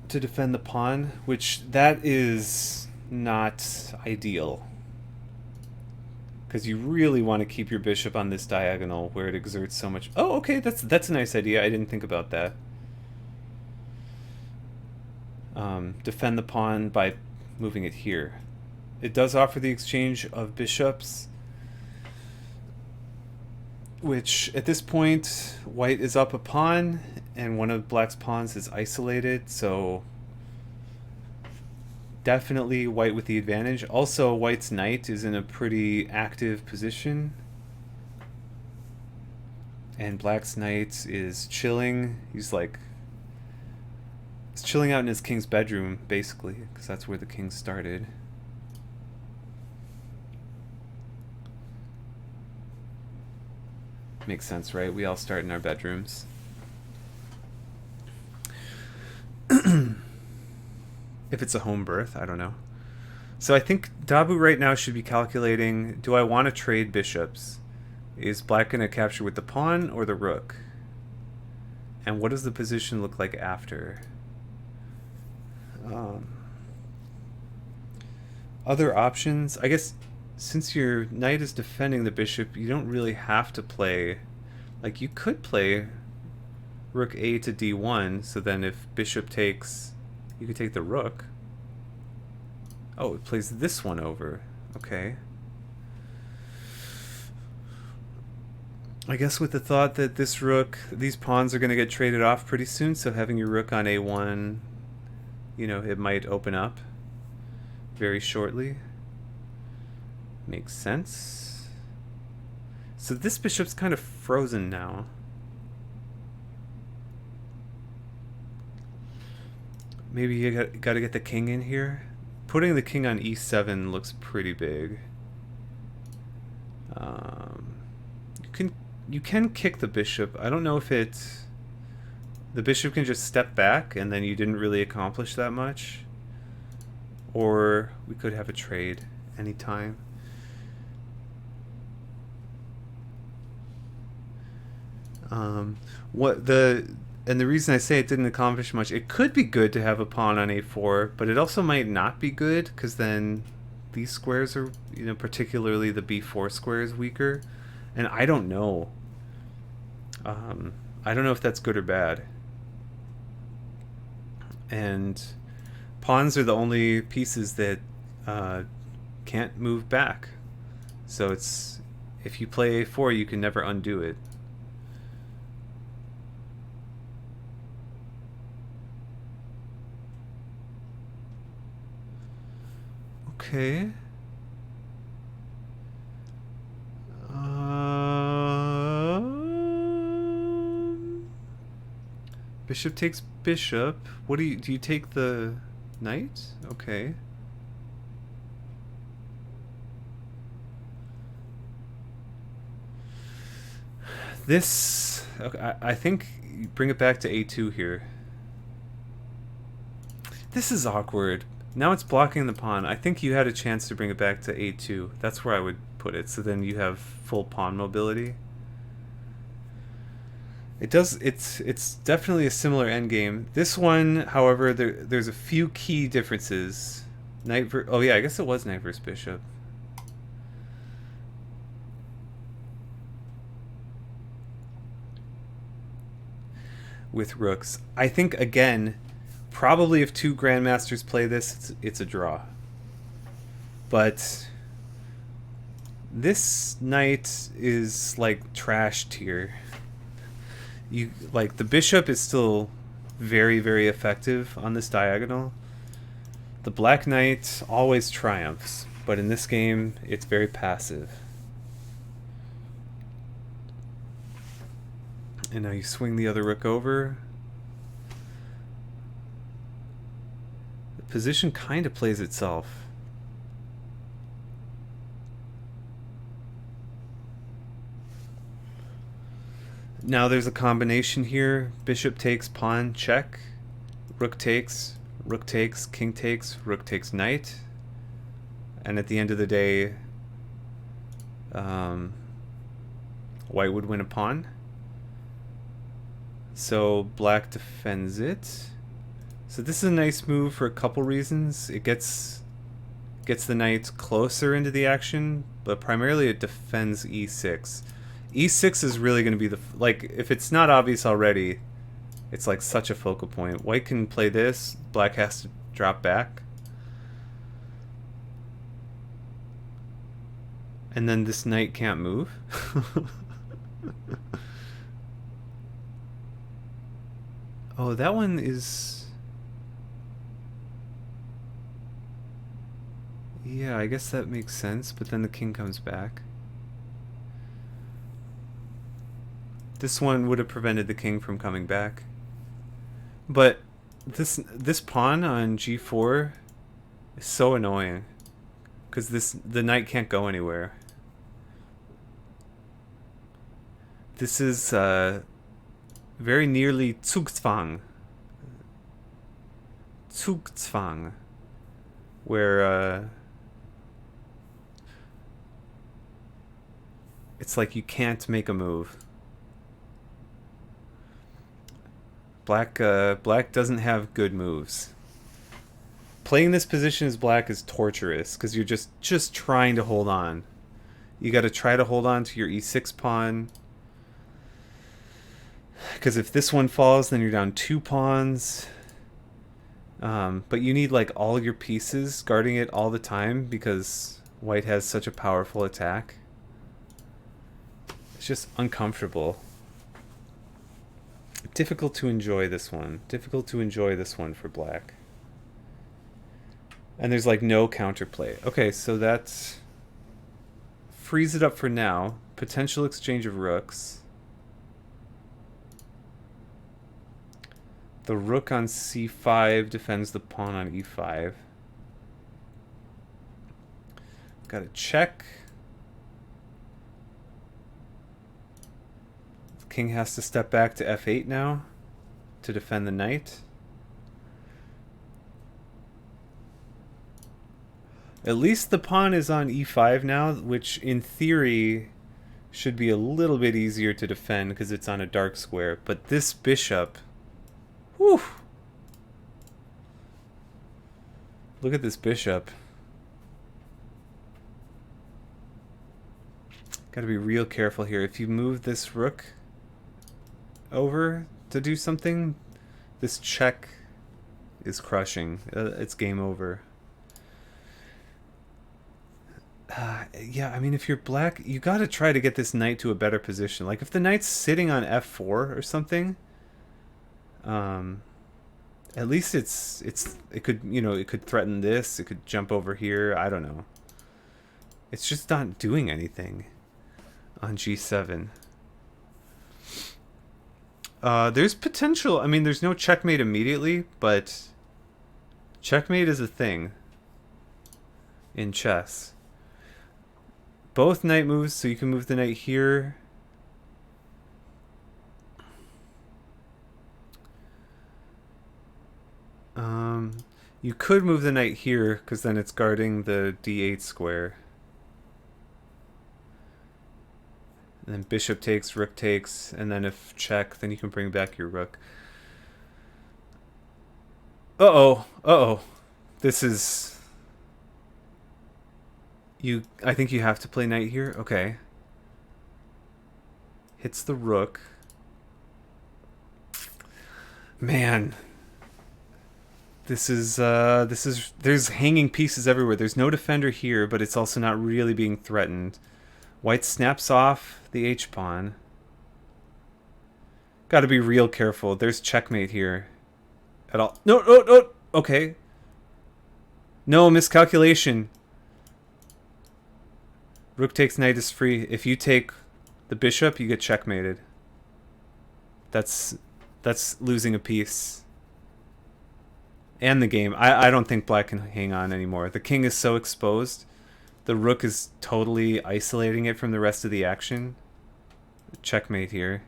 to defend the pawn, which that is not ideal. Because you really want to keep your bishop on this diagonal where it exerts so much. Oh, okay, that's a nice idea. I didn't think about that. Defend the pawn by moving it here. It does offer the exchange of bishops, which at this point white is up a pawn and one of black's pawns is isolated, so definitely white with the advantage. Also, white's knight is in a pretty active position, and black's knight is chilling. He's chilling out in his king's bedroom, basically, because that's where the king started. Makes sense, right? We all start in our bedrooms. If it's a home birth, I don't know. So I think Dabu right now should be calculating, do I want to trade bishops? Is black going to capture with the pawn or the rook? And what does the position look like after? Other options, I guess, since your knight is defending the bishop, you don't really have to play, like you could play rook a to d1, so then if bishop takes, you could take the rook. Oh, it plays this one over. Okay. I guess with the thought that this rook, these pawns are going to get traded off pretty soon, so having your rook on a1, you know, it might open up very shortly. Makes sense. So this bishop's kind of frozen now. Maybe you got to get the king in here. Putting the king on e7 looks pretty big. You can kick the bishop. I don't know if it the bishop can just step back and then you didn't really accomplish that much. Or we could have a trade anytime. And the reason I say it didn't accomplish much, it could be good to have a pawn on a4, but it also might not be good because then these squares are, particularly the b4 square is weaker, and I don't know. I don't know if that's good or bad. And pawns are the only pieces that can't move back. So it's, if you play a4, you can never undo it. Okay. Bishop takes bishop. What do you take the knight? Okay. This, okay, I think you bring it back to a2 here. This is awkward. Now it's blocking the pawn. I think you had a chance to bring it back to a2. That's where I would put it. So then you have full pawn mobility. It does. It's definitely a similar endgame. This one, however, there's a few key differences. Oh yeah, I guess it was knight versus bishop. With rooks, I think again, probably if two grandmasters play this, it's a draw. But this knight is like trashed here. The bishop is still very, very effective on this diagonal. The black knight always triumphs, but in this game it's very passive. And now you swing the other rook over. The position kind of plays itself. Now there's a combination here. Bishop takes, pawn, check. Rook takes, king takes, rook takes knight. And at the end of the day, white would win a pawn. So black defends it. So this is a nice move for a couple reasons. It gets the knight closer into the action, but primarily it defends e6. E6 is really going to be the, if it's not obvious already, it's like such a focal point. White can play this, black has to drop back. And then this knight can't move. Oh, that one is... Yeah, I guess that makes sense, but then the king comes back. This one would have prevented the king from coming back. But this pawn on g4 is so annoying because the knight can't go anywhere. This is very nearly Zugzwang. Zugzwang, where it's like you can't make a move. Black doesn't have good moves. Playing this position as black is torturous because you're just trying to hold on. You got to try to hold on to your e6 pawn. Because if this one falls, then you're down 2 pawns. But you need like all your pieces guarding it all the time because white has such a powerful attack. It's just uncomfortable. Difficult to enjoy this one. Difficult to enjoy this one for black. And there's like no counterplay. Okay, so that frees it up for now. Potential exchange of rooks. The rook on c5 defends the pawn on e5. Got to check. The king has to step back to f8 now to defend the knight. At least the pawn is on e5 now, which in theory should be a little bit easier to defend because it's on a dark square. But this bishop... Whew! Look at this bishop. Gotta be real careful here. If you move this rook over to do something, this check is crushing. It's game over. Yeah, I mean, if you're black, you gotta try to get this knight to a better position. Like, if the knight's sitting on f4 or something, at least it could, you know, it could threaten this, it could jump over here, I don't know. It's just not doing anything on g7. There's potential. I mean, there's no checkmate immediately, but checkmate is a thing in chess. Both knight moves, so you can move the knight here. You could move the knight here, because then it's guarding the d8 square. And then bishop takes, rook takes, and then if check, then you can bring back your rook. Uh-oh. Uh-oh. This is... I think you have to play knight here? Okay. Hits the rook. Man. This is, there's hanging pieces everywhere. There's no defender here, but it's also not really being threatened. White snaps off the h-pawn. Gotta be real careful. There's checkmate here. At all. No, no, no! Okay. No, miscalculation. Rook takes knight is free. If you take the bishop, you get checkmated. That's losing a piece. And the game. I don't think black can hang on anymore. The king is so exposed. The rook is totally isolating it from the rest of the action. Checkmate here.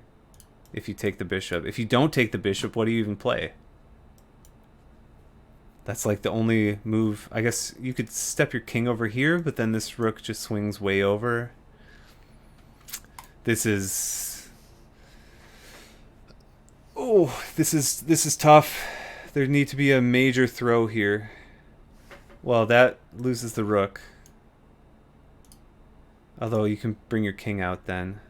If you take the bishop. If you don't take the bishop, what do you even play? That's like the only move. I guess you could step your king over here, but then this rook just swings way over. This is... Oh, this is tough. There needs to be a major throw here. Well, that loses the rook. Although you can bring your king out then.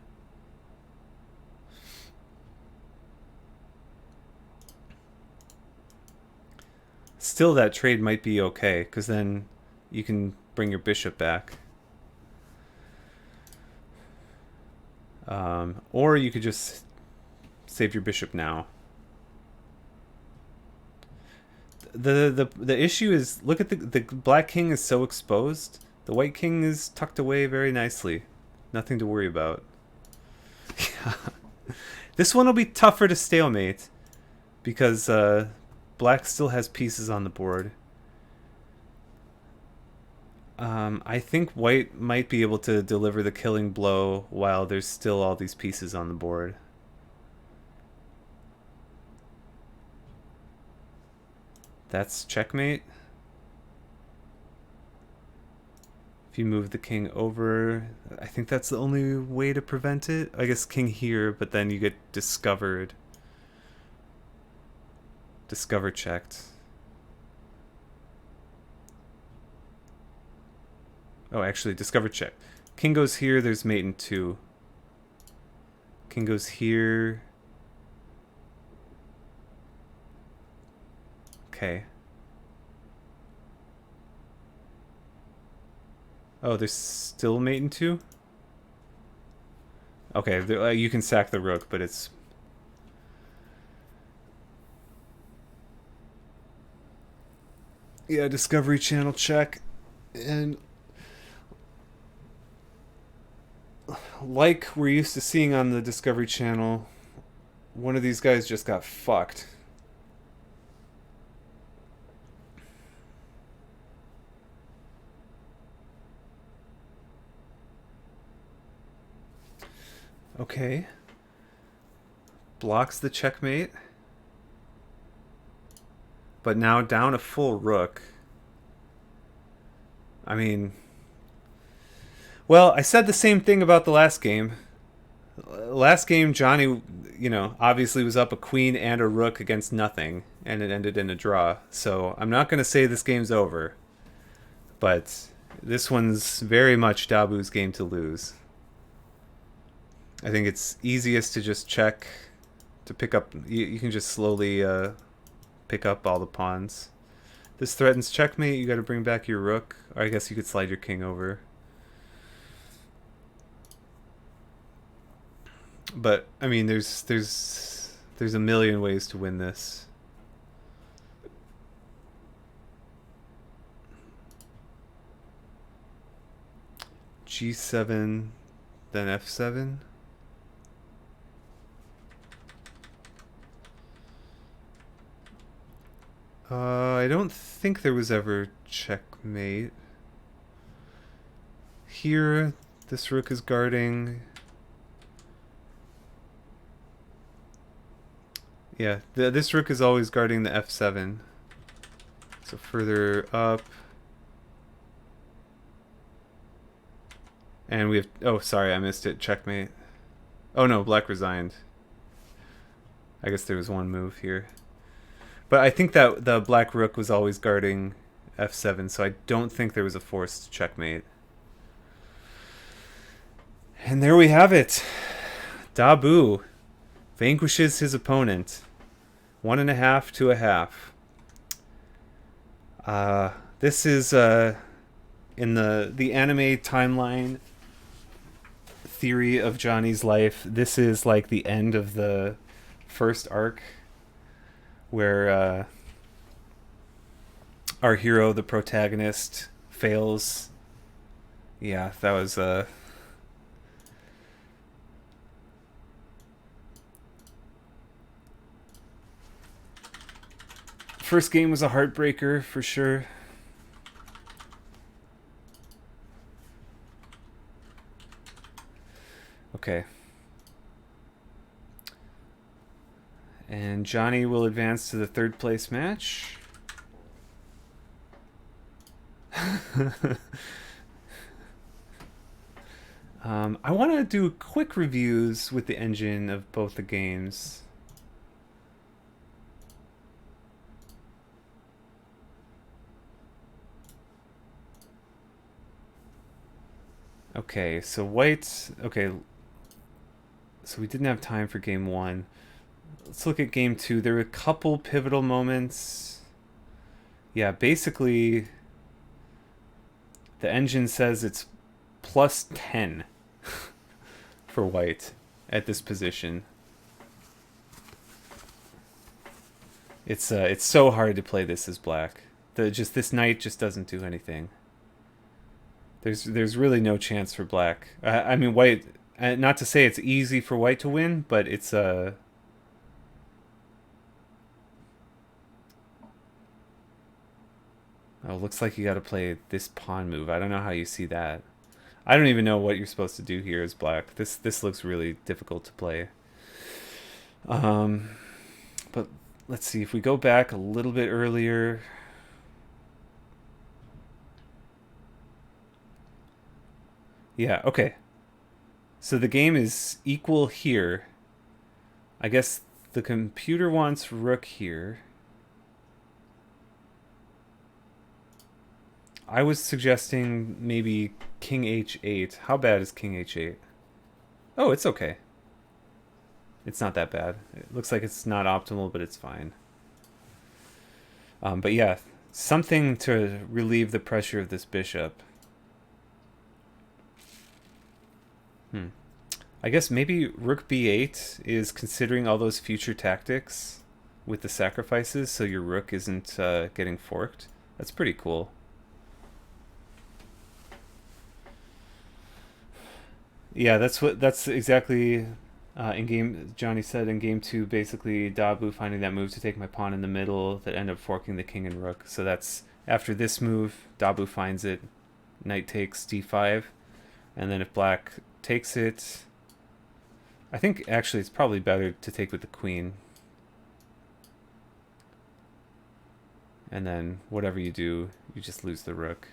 Still, that trade might be okay, because then you can bring your bishop back. Or you could just save your bishop now. The issue is, look at the black king is so exposed. The white king is tucked away very nicely. Nothing to worry about. This one will be tougher to stalemate because black still has pieces on the board. I think white might be able to deliver the killing blow while there's still all these pieces on the board. That's checkmate. If you move the king over, I think that's the only way to prevent it. I guess king here, but then you get discovered. Discover checked. Oh, actually, discover check. King goes here, there's mate in 2. King goes here. Okay. Oh, there's still mate in 2? Okay, you can sack the rook, but it's... Yeah, Discovery Channel check. And... like we're used to seeing on the Discovery Channel, one of these guys just got fucked. Okay. Blocks the checkmate. but now down a full rook. I mean, well, I said the same thing about the last game. Last game, jony, obviously was up a queen and a rook against nothing, and it ended in a draw. So I'm not going to say this game's over, but this one's very much Dabu's game to lose. I think it's easiest to just check, to pick up. You can just slowly pick up all the pawns. This threatens checkmate. You got to bring back your rook, or I guess you could slide your king over. But I mean, there's a million ways to win this. G7, then F7. I don't think there was ever checkmate. Here, this rook is guarding. Yeah, this rook is always guarding the F7. So further up. And we have... Oh, sorry, I missed it. Checkmate. Oh no, black resigned. I guess there was one move here. But I think that the black rook was always guarding F7, so I don't think there was a forced checkmate. And there we have it. Dabu vanquishes his opponent. 1.5 to 1/2. This is in the anime timeline theory of Johnny's life. This is like the end of the first arc, where our hero, the protagonist, fails. Yeah, that was first game was a heartbreaker for sure. Okay. And Johnny will advance to the third place match. I want to do quick reviews with the engine of both the games. Okay, so white... Okay, so we didn't have time for game 1. Let's look at game 2. There were a couple pivotal moments. Yeah, basically, the engine says it's plus 10 for white at this position. It's so hard to play this as black. This knight just doesn't do anything. There's really no chance for black. I mean, white. Not to say it's easy for white to win, but it's Oh, looks like you got to play this pawn move. I don't know how you see that. I don't even know what you're supposed to do here as black. This looks really difficult to play. But let's see if we go back a little bit earlier. Yeah, okay. So the game is equal here. I guess the computer wants rook here. I was suggesting maybe king h8. How bad is king h8? Oh, it's okay. It's not that bad. It looks like it's not optimal, but it's fine. But yeah, something to relieve the pressure of this bishop. I guess maybe rook b8 is considering all those future tactics with the sacrifices, so your rook isn't getting forked. That's pretty cool. Yeah, that's exactly in game. Johnny said in game 2, basically Dabu finding that move to take my pawn in the middle that end up forking the king and rook. So that's after this move, Dabu finds it, knight takes d5, and then if black takes it, I think actually it's probably better to take with the queen. And then whatever you do, you just lose the rook.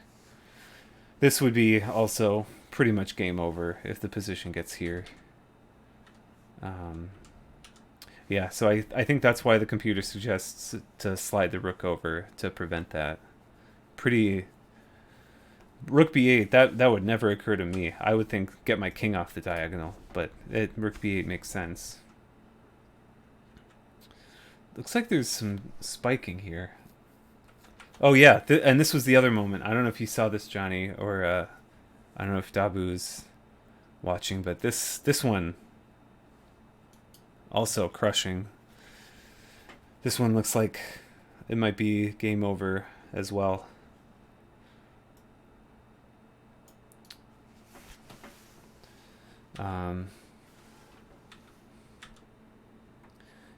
This would be also pretty much game over if the position gets here. Yeah, so I think that's why the computer suggests to slide the rook over to prevent that. Pretty... Rook b8, that would never occur to me. I would think get my king off the diagonal, but rook b8 makes sense. Looks like there's some spiking here. Oh yeah, and this was the other moment. I don't know if you saw this, Johnny, or I don't know if Dabu's watching, but this one also crushing. This one looks like it might be game over as well.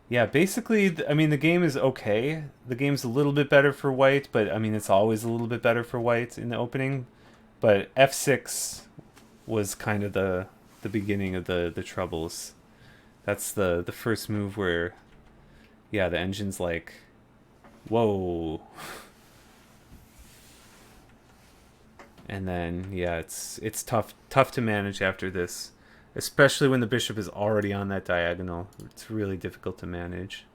Yeah, basically, I mean, the game is okay. The game's a little bit better for white, but I mean, it's always a little bit better for white in the opening. But f6 was kind of the beginning of the troubles. That's the first move where, yeah, the engine's like, whoa. And then, yeah, it's tough to manage after this. Especially when the bishop is already on that diagonal. It's really difficult to manage.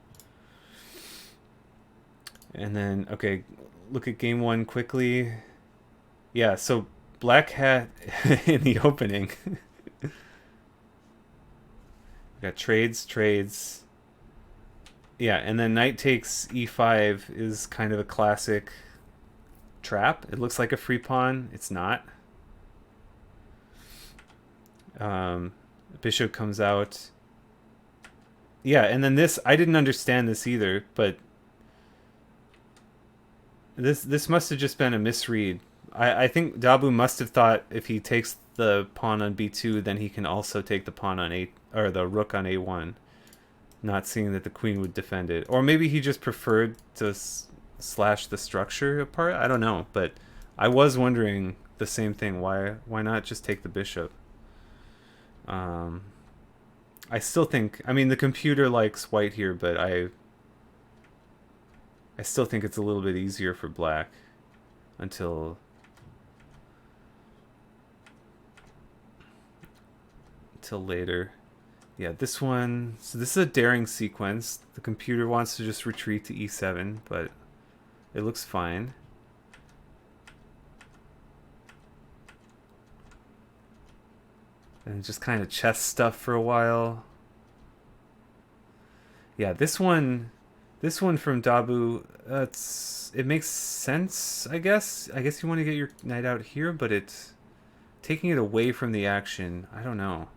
And then, okay, look at game one quickly. Yeah, so black had in the opening. We got trades. Yeah, and then knight takes e5 is kind of a classic trap. It looks like a free pawn. It's not. Bishop comes out. Yeah, and then this, I didn't understand this either, but this must have just been a misread. I think Dabu must have thought if he takes the pawn on b2, then he can also take the pawn on or the rook on a1, not seeing that the queen would defend it. Or maybe he just preferred to slash the structure apart. I don't know, but I was wondering the same thing. Why not just take the bishop? I still think, I mean, the computer likes white here, but I still think it's a little bit easier for black until later. Yeah, this one, so this is a daring sequence. The computer wants to just retreat to e7, but it looks fine. And just kind of chess stuff for a while. Yeah, this one from Dabu, it makes sense, I guess. I guess you want to get your knight out here, but it's taking it away from the action. I don't know.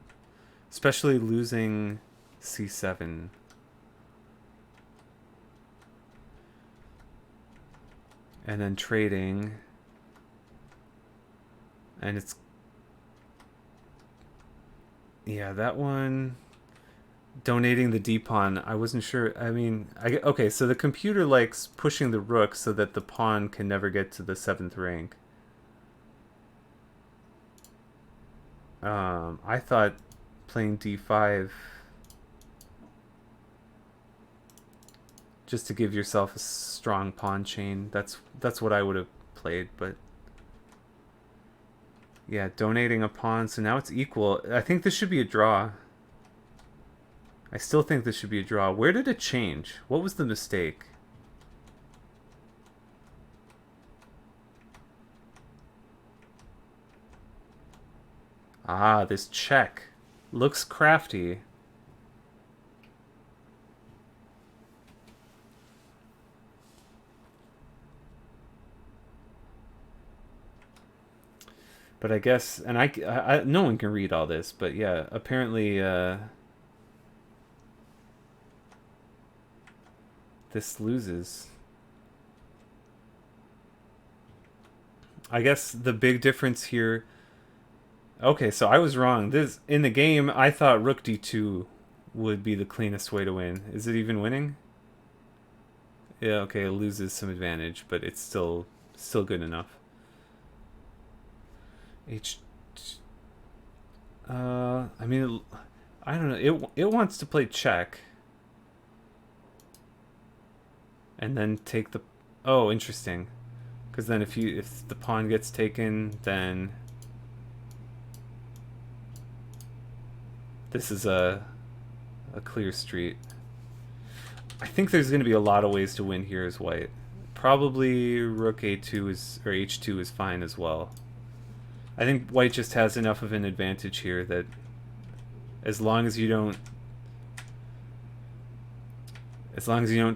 Especially losing c7. And then trading. And it's... Yeah, that one... Donating the d-pawn, I wasn't sure. I mean, okay, so the computer likes pushing the rook so that the pawn can never get to the 7th rank. I thought playing d5 just to give yourself a strong pawn chain. That's what I would have played, but yeah, donating a pawn, so now it's equal. I think this should be a draw. I still think this should be a draw. Where did it change? What was the mistake? Ah, this check. Looks crafty. But I guess, and I no one can read all this, but yeah, apparently this loses. I guess the big difference here... Okay, so I was wrong. This in the game, I thought rook d2 would be the cleanest way to win. Is it even winning? Yeah, okay, it loses some advantage, but it's still good enough. I mean, I don't know. It wants to play check. And then take the... Oh, interesting. Because then if the pawn gets taken, then this is a clear street. I think there's going to be a lot of ways to win here as white. Probably rook a2 is, or h2 is fine as well. I think white just has enough of an advantage here that as long as you don't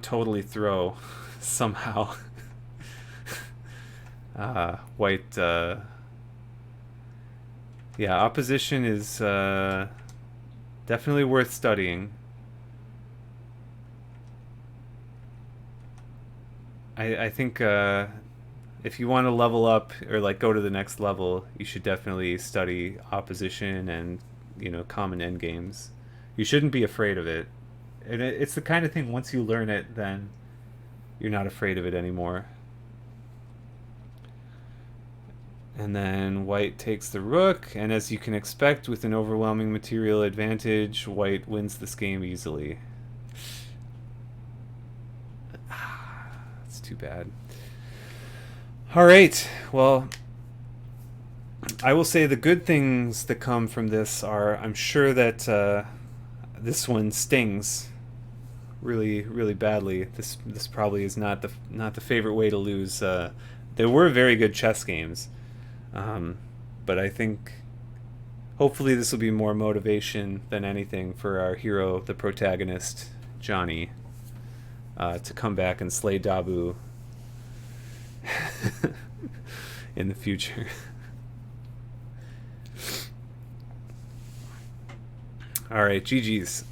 totally throw somehow, white, yeah, opposition is definitely worth studying. I think if you want to level up or like go to the next level, you should definitely study opposition and, you know, common endgames. You shouldn't be afraid of it. And it's the kind of thing, once you learn it, then you're not afraid of it anymore. And then white takes the rook, and as you can expect, with an overwhelming material advantage, white wins this game easily. That's too bad. All right, well, I will say the good things that come from this are, I'm sure that this one stings really, really badly. This probably is not the favorite way to lose. There were very good chess games, but I think hopefully this will be more motivation than anything for our hero, the protagonist, Johnny, to come back and slay Dabu in the future. All right, GG's.